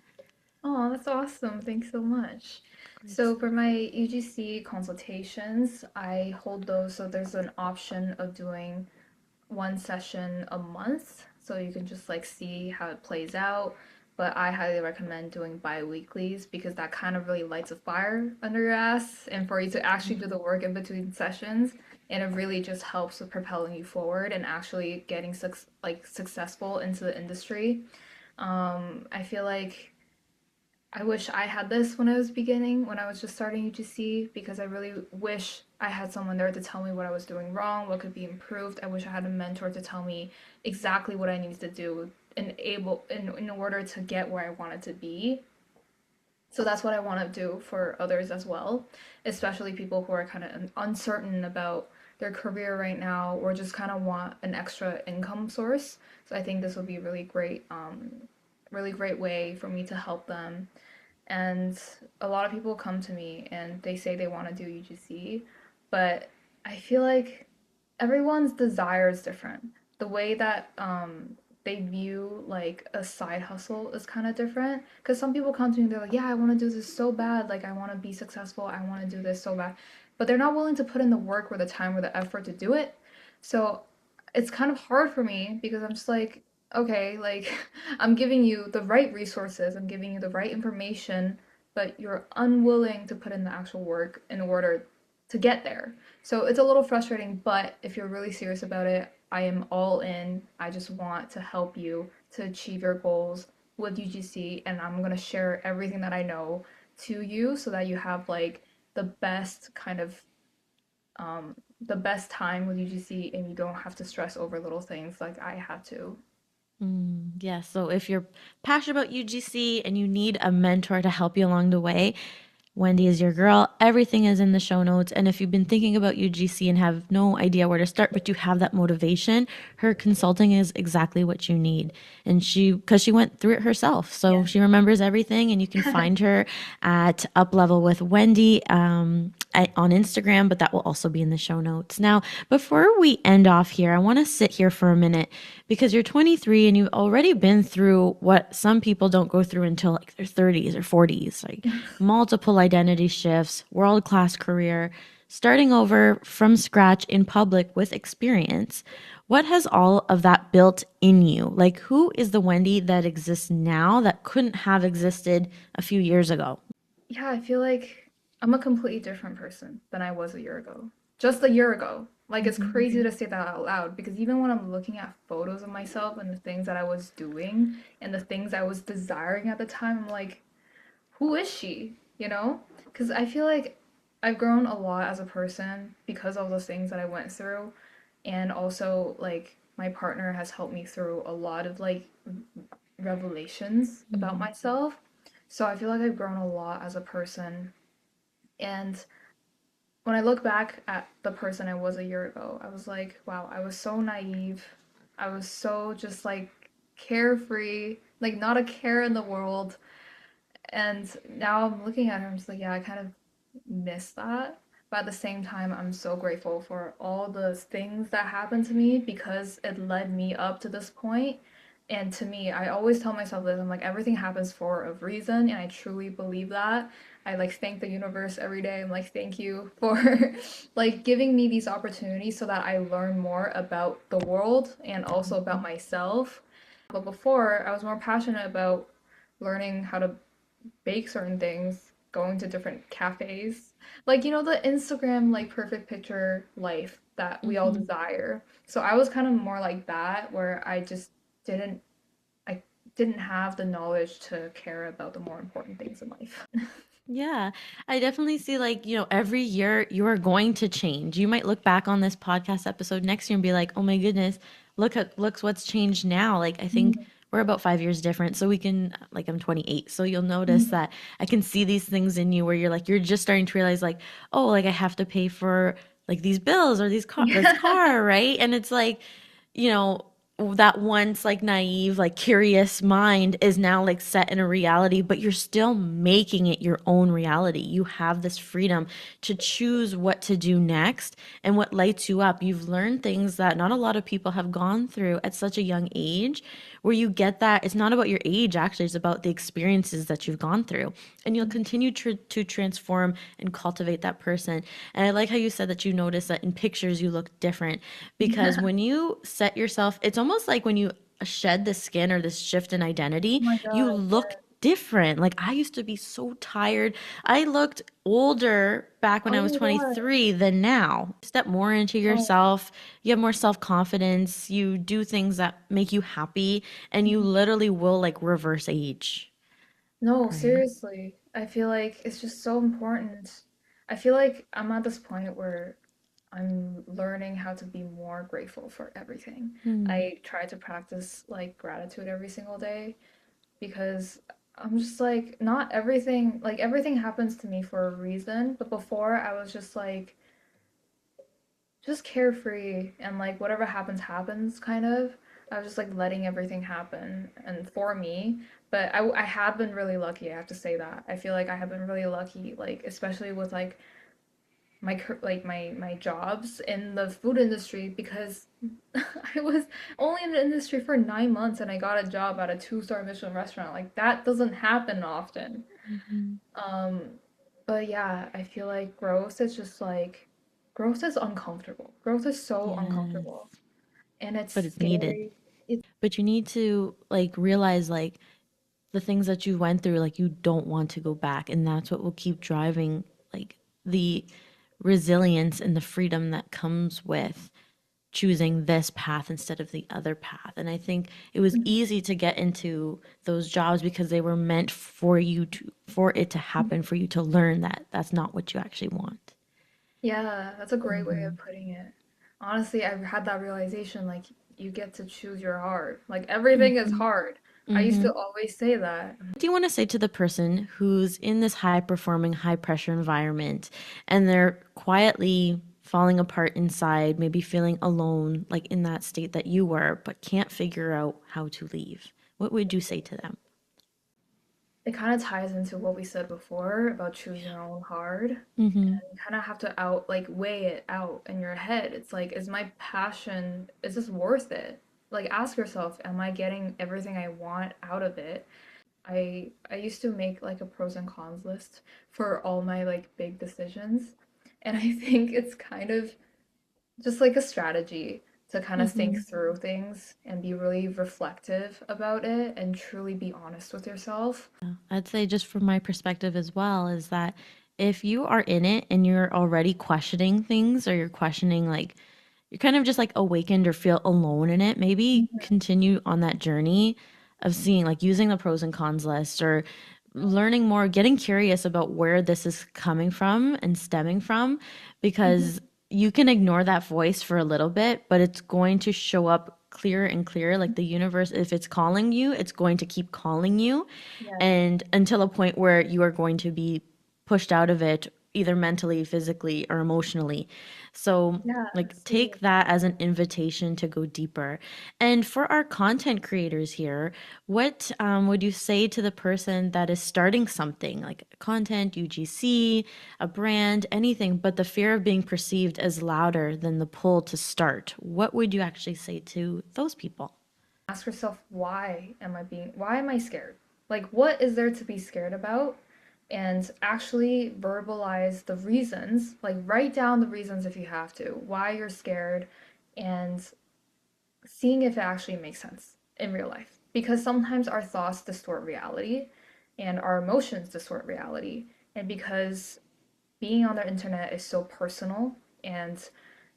Speaker 2: Oh, that's awesome. Thanks so much.
Speaker 1: Of course.
Speaker 2: So for my UGC consultations, I hold those so there's an option of doing one session a month, so you can just like see how it plays out. But I highly recommend doing bi-weeklies because that kind of really lights a fire under your ass and for you to actually do the work in between sessions. And it really just helps with propelling you forward and actually getting successful into the industry. I feel like I wish I had this when I was beginning, when I was just starting UGC, because I really wish I had someone there to tell me what I was doing wrong, what could be improved. I wish I had a mentor to tell me exactly what I needed to do in order to get where I wanted to be. So that's what I want to do for others as well, especially people who are kind of uncertain about their career right now or just kind of want an extra income source. So I think this would be a really great way for me to help them. And a lot of people come to me and they say they want to do UGC, but I feel like everyone's desire is different. The way that they view like a side hustle is kind of different. Because some people come to me, they're like, "Yeah, I want to do this so bad. Like, I want to be successful. I want to do this so bad," but they're not willing to put in the work or the time or the effort to do it. So it's kind of hard for me because I'm just like, okay, like I'm giving you the right resources, I'm giving you the right information, but you're unwilling to put in the actual work in order to get there. So it's a little frustrating, but if you're really serious about it, I am all in. I just want to help you to achieve your goals with UGC, and I'm going to share everything that I know to you so that you have like the best kind of the best time with UGC and you don't have to stress over little things like I had to.
Speaker 1: Yeah, so if you're passionate about UGC and you need a mentor to help you along the way, Wendy is your girl. Everything is in the show notes. And if you've been thinking about UGC and have no idea where to start, but you have that motivation, her consulting is exactly what you need. And because she went through it herself, so
Speaker 2: Yeah.
Speaker 1: she remembers everything. And you can find her at Up Level with Wendy on Instagram, but that will also be in the show notes. Now, before we end off here, I want to sit here for a minute because you're 23 and you've already been through what some people don't go through until like their 30s or 40s, like multiple identity shifts, world class career, starting over from scratch in public with experience. What has all of that built in you? Like, who is the Wendy that exists now that couldn't have existed a few years ago?
Speaker 2: Yeah, I feel like I'm a completely different person than I was a year ago. Just a year ago. Like, it's
Speaker 1: Mhm.
Speaker 2: crazy to say that out loud because even when I'm looking at photos of myself and the things that I was doing and the things I was desiring at the time, I'm like, who is she? You know? Because I feel like I've grown a lot as a person because of those things that I went through. And also, like, my partner has helped me through a lot of, like, revelations about
Speaker 1: Mhm.
Speaker 2: myself. So I feel like I've grown a lot as a person. And when I look back at the person I was a year ago, I was like, wow, I was so naive. I was so just like carefree, like not a care in the world. And now I'm looking at her, I'm just like, yeah, I kind of miss that. But at the same time, I'm so grateful for all the things that happened to me because it led me up to this point. And to me, I always tell myself this, I'm like, everything happens for a reason, and I truly believe that. I like thank the universe every day. I'm like, thank you for like giving me these opportunities so that I learn more about the world and also about myself. But before, I was more passionate about learning how to bake certain things, going to different cafes. Like, the Instagram, like, perfect picture life that we all
Speaker 1: Hmm.
Speaker 2: desire. So I was kind of more like that, where didn't, I didn't have the knowledge to care about the more important things in life.
Speaker 1: Yeah, I definitely see like, every year you are going to change. You might look back on this podcast episode next year and be like, "Oh my goodness, looks what's changed now." Like I think we're about 5 years different. So we can like I'm 28. So you'll notice
Speaker 2: Mhm.
Speaker 1: that I can see these things in you where you're just starting to realize like, "Oh, like I have to pay for like these bills or this
Speaker 2: Yeah.
Speaker 1: car, right?" And it's like, you know, that once like naive, like curious mind is now like set in a reality, but you're still making it your own reality. You have this freedom to choose what to do next and what lights you up. You've learned things that not a lot of people have gone through at such a young age, where you get that it's not about your age, actually, it's about the experiences that you've gone through. And you'll continue to transform and cultivate that person. And I like how you said that you notice that in pictures you look different because
Speaker 2: Yeah.
Speaker 1: when you set yourself, it's almost like when you shed the skin or this shift in
Speaker 2: Oh
Speaker 1: identity,
Speaker 2: my
Speaker 1: you
Speaker 2: God,
Speaker 1: look
Speaker 2: yeah.
Speaker 1: different. Like I used to be so tired. I looked older back when I
Speaker 2: Oh
Speaker 1: was
Speaker 2: my God.
Speaker 1: 23 than now. Step more into
Speaker 2: Oh.
Speaker 1: yourself. You have more self-confidence. You do things that make you happy and you literally will like reverse age,
Speaker 2: No,
Speaker 1: right?
Speaker 2: seriously. I feel like it's just so important. I feel like I'm at this point where I'm learning how to be more grateful for everything.
Speaker 1: Hmm.
Speaker 2: I try to practice like gratitude every single day because I'm just like, not everything, like everything happens to me for a reason. But before, I was just like, just carefree and like whatever happens, happens kind of. I was just like letting everything happen and for me. But I have been really lucky, I have to say that. I feel like I have been really lucky, like especially with like my jobs in the food industry because I was only in the industry for 9 months and I got a job at a two-star Michelin restaurant. Like that doesn't happen often.
Speaker 1: Mhm.
Speaker 2: Um, but yeah, I feel like growth is uncomfortable. Growth is so
Speaker 1: Yes,
Speaker 2: uncomfortable and it's
Speaker 1: but it's needed.
Speaker 2: scary. It's
Speaker 1: But you need to like realize like the things that you went through, like you don't want to go back, and that's what will keep driving like the resilience and the freedom that comes with choosing this path instead of the other path. And I think it was easy to get into those jobs because they were meant for it to happen, for you to learn that that's not what you actually want.
Speaker 2: Yeah, that's a great way of
Speaker 1: Hmm.
Speaker 2: putting it. Honestly, I've had that realization like you get to choose your hard. Like everything is
Speaker 1: Hmm.
Speaker 2: hard. I used
Speaker 1: Hmm.
Speaker 2: to always say that.
Speaker 1: What do you want to say to the person who's in this high performing, high pressure environment and they're quietly falling apart inside, maybe feeling alone, like in that state that you were, but can't figure out how to leave? What would you say to them?
Speaker 2: It kind of ties into what we said before about choosing your own hard.
Speaker 1: Hmm.
Speaker 2: You kind of have to like weigh it out in your head. It's like, is my passion, is this worth it? Like ask yourself, am I getting everything I want out of it? I used to make like a pros and cons list for all my like big decisions. And I think it's kind of just like a strategy to kind of think
Speaker 1: Hmm.
Speaker 2: through things and be really reflective about it and truly be honest with yourself.
Speaker 1: I'd say, just from my perspective as well, is that if you are in it and you're already questioning things or you're questioning, like, you're kind of just like awakened or feel alone in it, maybe
Speaker 2: Mhm.
Speaker 1: continue on that journey of seeing, like, using the pros and cons list or learning more, getting curious about where this is coming from and stemming from,
Speaker 2: Mhm.
Speaker 1: because you can ignore that voice for a little bit, but it's going to show up clearer and clearer. Like the universe, if it's calling you, it's going to keep calling you,
Speaker 2: Yeah.
Speaker 1: and until a point where you are going to be pushed out of it, either mentally, physically, or emotionally. So
Speaker 2: Yeah,
Speaker 1: like take
Speaker 2: seriously.
Speaker 1: that as an invitation to go deeper. And for our content creators here, what would you say to the person that is starting something like content, UGC, a brand, anything, but the fear of being perceived as louder than the pull to start? What would you actually say to those people?
Speaker 2: Ask yourself, why am I scared? Like, what is there to be scared about? And actually verbalize the reasons, like write down the reasons if you have to, why you're scared, and seeing if it actually makes sense in real life. Because sometimes our thoughts distort reality and our emotions distort reality. And because being on the internet is so personal and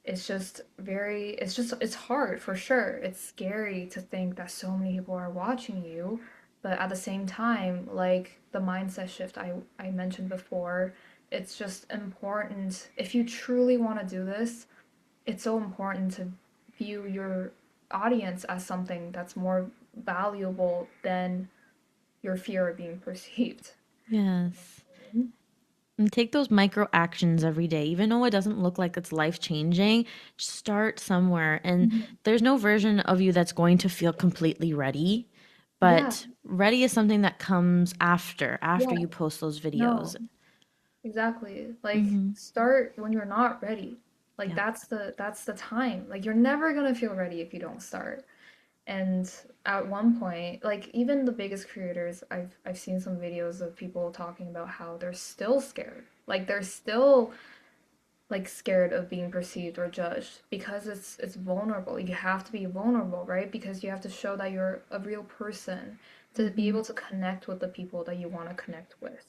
Speaker 2: it's hard for sure. It's scary to think that so many people are watching you, but at the same time, like the mindset shift I mentioned before, it's just important. If you truly want to do this, it's so important to view your audience as something that's more valuable than your fear of being perceived.
Speaker 1: Yes. And take those micro actions every day. Even though it doesn't look like it's life changing, start somewhere. And
Speaker 2: Mhm.
Speaker 1: there's no version of you that's going to feel completely ready.
Speaker 2: Yeah,
Speaker 1: But ready is something that comes after
Speaker 2: yeah,
Speaker 1: you post those videos.
Speaker 2: no, exactly. Like
Speaker 1: Hmm.
Speaker 2: start when you're not ready. Like
Speaker 1: Yeah.
Speaker 2: that's the time. Like you're never gonna feel ready if you don't start. And at one point, like even the biggest creators, I've seen some videos of people talking about how they're still scared. Like they're still like scared of being perceived or judged because it's vulnerable. You have to be vulnerable, right? Because you have to show that you're a real person to be
Speaker 1: Hmm.
Speaker 2: able to connect with the people that you want to connect with.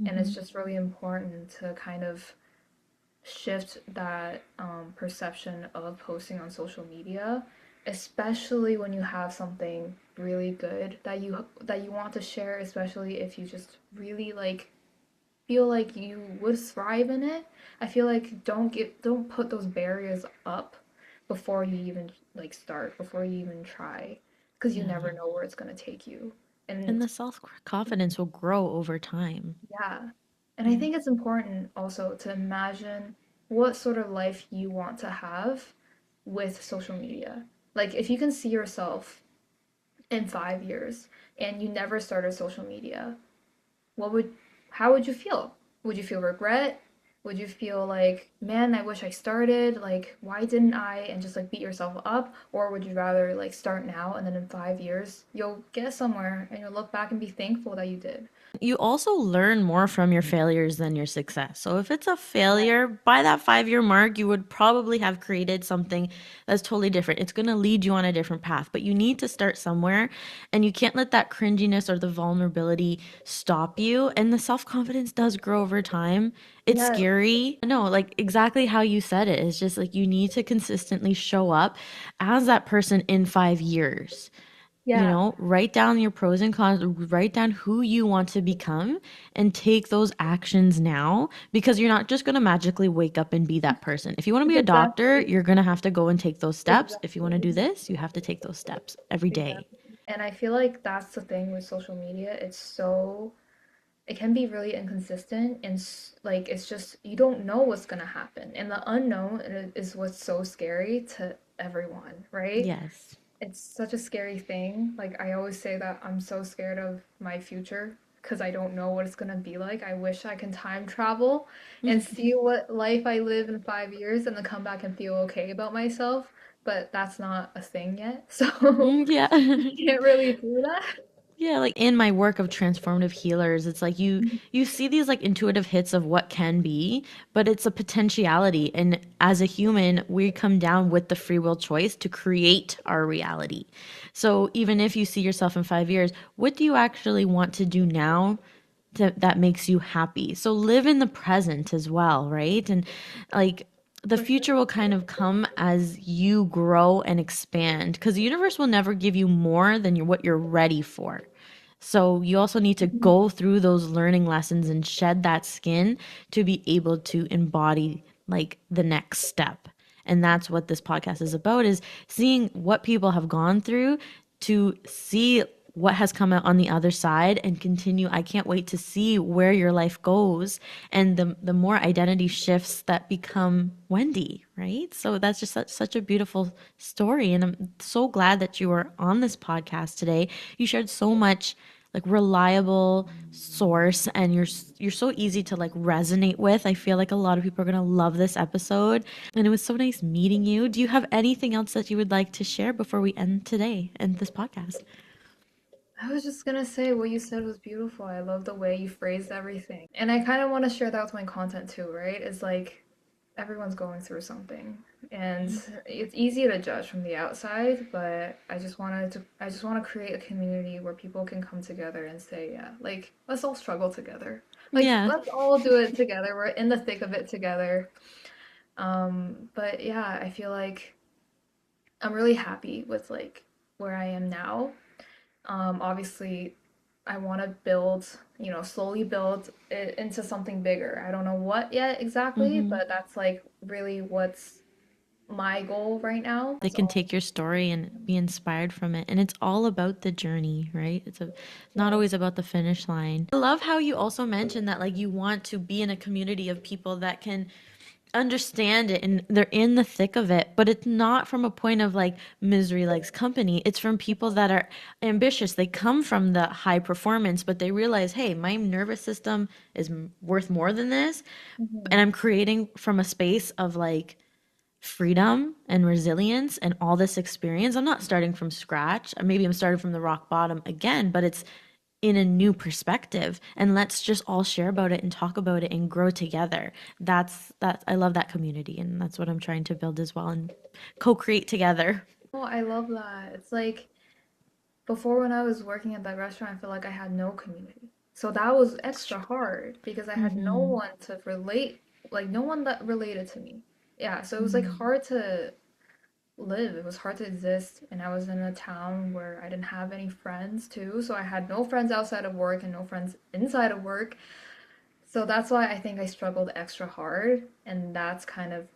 Speaker 2: And it's
Speaker 1: Hmm.
Speaker 2: just really important to kind of shift that perception of posting on social media, especially when you have something really good that you want to share, especially if you just really like feel like you would thrive in it. I feel like don't put those barriers up before you even like start, before you even try, because you
Speaker 1: Yeah.
Speaker 2: never know where it's going to take you.
Speaker 1: And
Speaker 2: And
Speaker 1: the self confidence will grow over time.
Speaker 2: yeah. And I
Speaker 1: Yeah.
Speaker 2: think it's important also to imagine what sort of life you want to have with social media. Like if you can see yourself in 5 years and you never started social media, what would how would you feel? Would you feel regret? Would you feel like, man, I wish I started, like why didn't I, and just like beat yourself up? Or would you rather like start now and then in 5 years you'll get somewhere and you'll look back and be thankful that you did?
Speaker 1: You also learn more from your failures than your success. So if it's a
Speaker 2: Yeah.
Speaker 1: failure, by that 5 year mark, you would probably have created something that's totally different. It's going to lead you on a different path, but you need to start somewhere and you can't let that cringiness or the vulnerability stop you. And the self confidence does grow over time. It's
Speaker 2: Yeah.
Speaker 1: scary. No, like exactly how you said it. It's just like you need to consistently show up as that person in 5 years. You
Speaker 2: Yeah.
Speaker 1: know, write down your pros and cons, write down who you want to become, and take those actions now because you're not just going to magically wake up and be that person. If you want to be a doctor,
Speaker 2: Exactly.
Speaker 1: you're going to have to go and take those steps. If you want to do
Speaker 2: Exactly.
Speaker 1: this, you have to take those steps every day.
Speaker 2: Exactly. And I feel like that's the thing with social media. It can be really inconsistent and like it's just you don't know what's gonna happen. And the unknown is what's so scary to everyone, right?
Speaker 1: Yes.
Speaker 2: It's such a scary thing. Like I always say that I'm so scared of my future because I don't know what it's gonna be like. I wish I can time travel and see what life I live in 5 years and then come back and feel okay about myself. But that's not a thing yet. So
Speaker 1: Yeah.
Speaker 2: I can't really do that.
Speaker 1: Yeah, like in my work of transformative healers, it's like you see these like intuitive hits of what can be, but it's a potentiality. And as a human, we come down with the free will choice to create our reality. So even if you see yourself in 5 years, what do you actually want to do now that makes you happy? So live in the present as well, right? And like the
Speaker 2: For sure.
Speaker 1: future will kind of come as you grow and expand because the universe will never give you more than what you're ready for. So you also need to
Speaker 2: Mhm.
Speaker 1: go through those learning lessons and shed that skin to be able to embody like the next step. And that's what this podcast is about, is seeing what people have gone through to see what has come out on the other side and continue. I can't wait to see where your life goes and the more identity shifts that become Wendy, right? So that's just such a beautiful story. And I'm so glad that you were on this podcast today. You shared so much like reliable source, and you're so easy to like resonate with. I feel like a lot of people are going to love this episode, and it was so nice meeting you. Do you have anything else that you would like to share before we end today and this podcast?
Speaker 2: I was just gonna say what you said was beautiful. I love the way you phrased everything. And I kind of want to share that with my content too, right? It's like everyone's going through something. And it's easy to judge from the outside, but I just want to create a community where people can come together and say, yeah, like let's all struggle together. Like
Speaker 1: Yeah.
Speaker 2: let's all do it together. We're in the thick of it together. But yeah, I feel like I'm really happy with like where I am now. Obviously, I want to build, slowly build it into something bigger. I don't know what yet exactly,
Speaker 1: Mm-hmm.
Speaker 2: but that's like really what's my goal right now.
Speaker 1: They
Speaker 2: That's
Speaker 1: can
Speaker 2: all.
Speaker 1: take your story and be inspired from it. And it's all about the journey, right? Not
Speaker 2: Yes.
Speaker 1: always about the finish line. I love how you also mentioned that like you want to be in a community of people that can understand it and they're in the thick of it, but it's not from a point of like misery likes company. It's from people that are ambitious. They come from the high performance, but they realize, hey, my nervous system is worth more than this. And
Speaker 2: Mhm.
Speaker 1: I'm creating from a space of like freedom and resilience and all this experience. I'm not starting from scratch. Maybe I'm starting from the rock bottom again, but it's in a new perspective. And let's just all share about it and talk about it and grow together. That I love that community, and that's what I'm trying to build as well and co-create together.
Speaker 2: Oh, I love that. It's like before when I was working at that restaurant, I feel like I had no community. So that was
Speaker 1: It's
Speaker 2: extra
Speaker 1: true.
Speaker 2: hard because I had no
Speaker 1: Mm-hmm.
Speaker 2: one to relate, like no one that related to me. Yeah, so it was like
Speaker 1: Mm-hmm.
Speaker 2: hard to live. It was hard to exist, and I was in a town where I didn't have any friends too. So I had no friends outside of work and no friends inside of work. So that's why I think I struggled extra hard, and that's kind of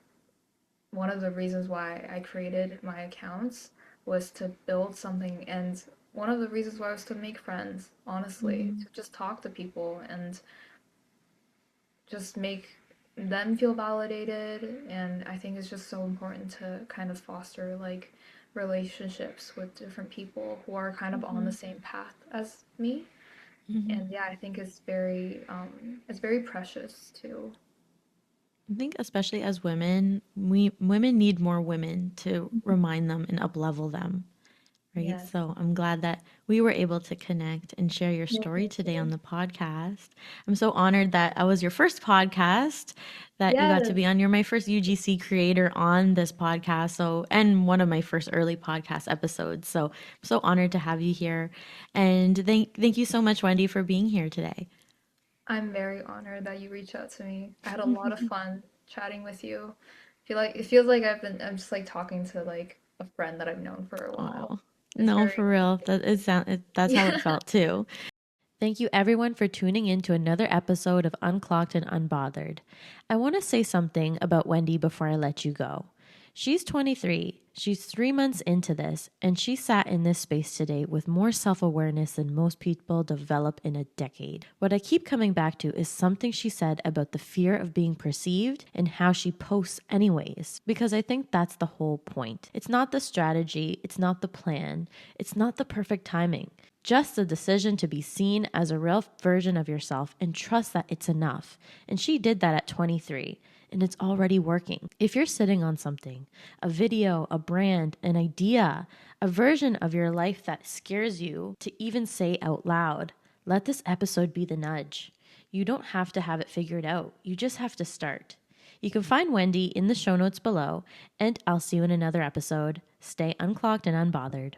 Speaker 2: one of the reasons why I created my accounts was to build something, and one of the reasons why was to make friends, honestly,
Speaker 1: Mm-hmm.
Speaker 2: to just talk to people and just make them feel validated. And I think it's just so important to kind of foster like relationships with different people who are kind of on
Speaker 1: Mm-hmm.
Speaker 2: the same path as me.
Speaker 1: Mm-hmm.
Speaker 2: And yeah, I think it's very precious too.
Speaker 1: I think especially as women, we women need more women to remind them and uplevel them, right?
Speaker 2: Yes.
Speaker 1: So I'm glad that we were able to connect and share your
Speaker 2: Yes,
Speaker 1: story
Speaker 2: me
Speaker 1: today on
Speaker 2: too.
Speaker 1: the podcast. I'm so honored that I was your first podcast, that you got to
Speaker 2: Yes,
Speaker 1: be on. You're my first UGC creator on this podcast. So, and one of my first early podcast episodes. So I'm so honored to have you here. And thank you so much, Wendy, for being here today.
Speaker 2: I'm very honored that you reached out to me. I had a lot of fun chatting with you. It feels like I'm just like talking to like a friend that I've known for a while.
Speaker 1: Oh,
Speaker 2: It's
Speaker 1: no,
Speaker 2: very
Speaker 1: for real. That's how it
Speaker 2: yeah.
Speaker 1: felt too. Thank you, everyone, for tuning in to another episode of Unclocked and Unbothered. I want to say something about Wendy before I let you go. She's 23. She's 3 months into this, and she sat in this space today with more self awareness than most people develop in a decade. What I keep coming back to is something she said about the fear of being perceived and how she posts, anyways, because I think that's the whole point. It's not the strategy, it's not the plan, it's not the perfect timing. Just the decision to be seen as a real version of yourself and trust that it's enough. And she did that at 23, and it's already working. If you're sitting on something, a video, a brand, an idea, a version of your life that scares you to even say out loud, let this episode be the nudge. You don't have to have it figured out, you just have to start. You can find Wendy in the show notes below, and I'll see you in another episode. Stay unclogged and unbothered.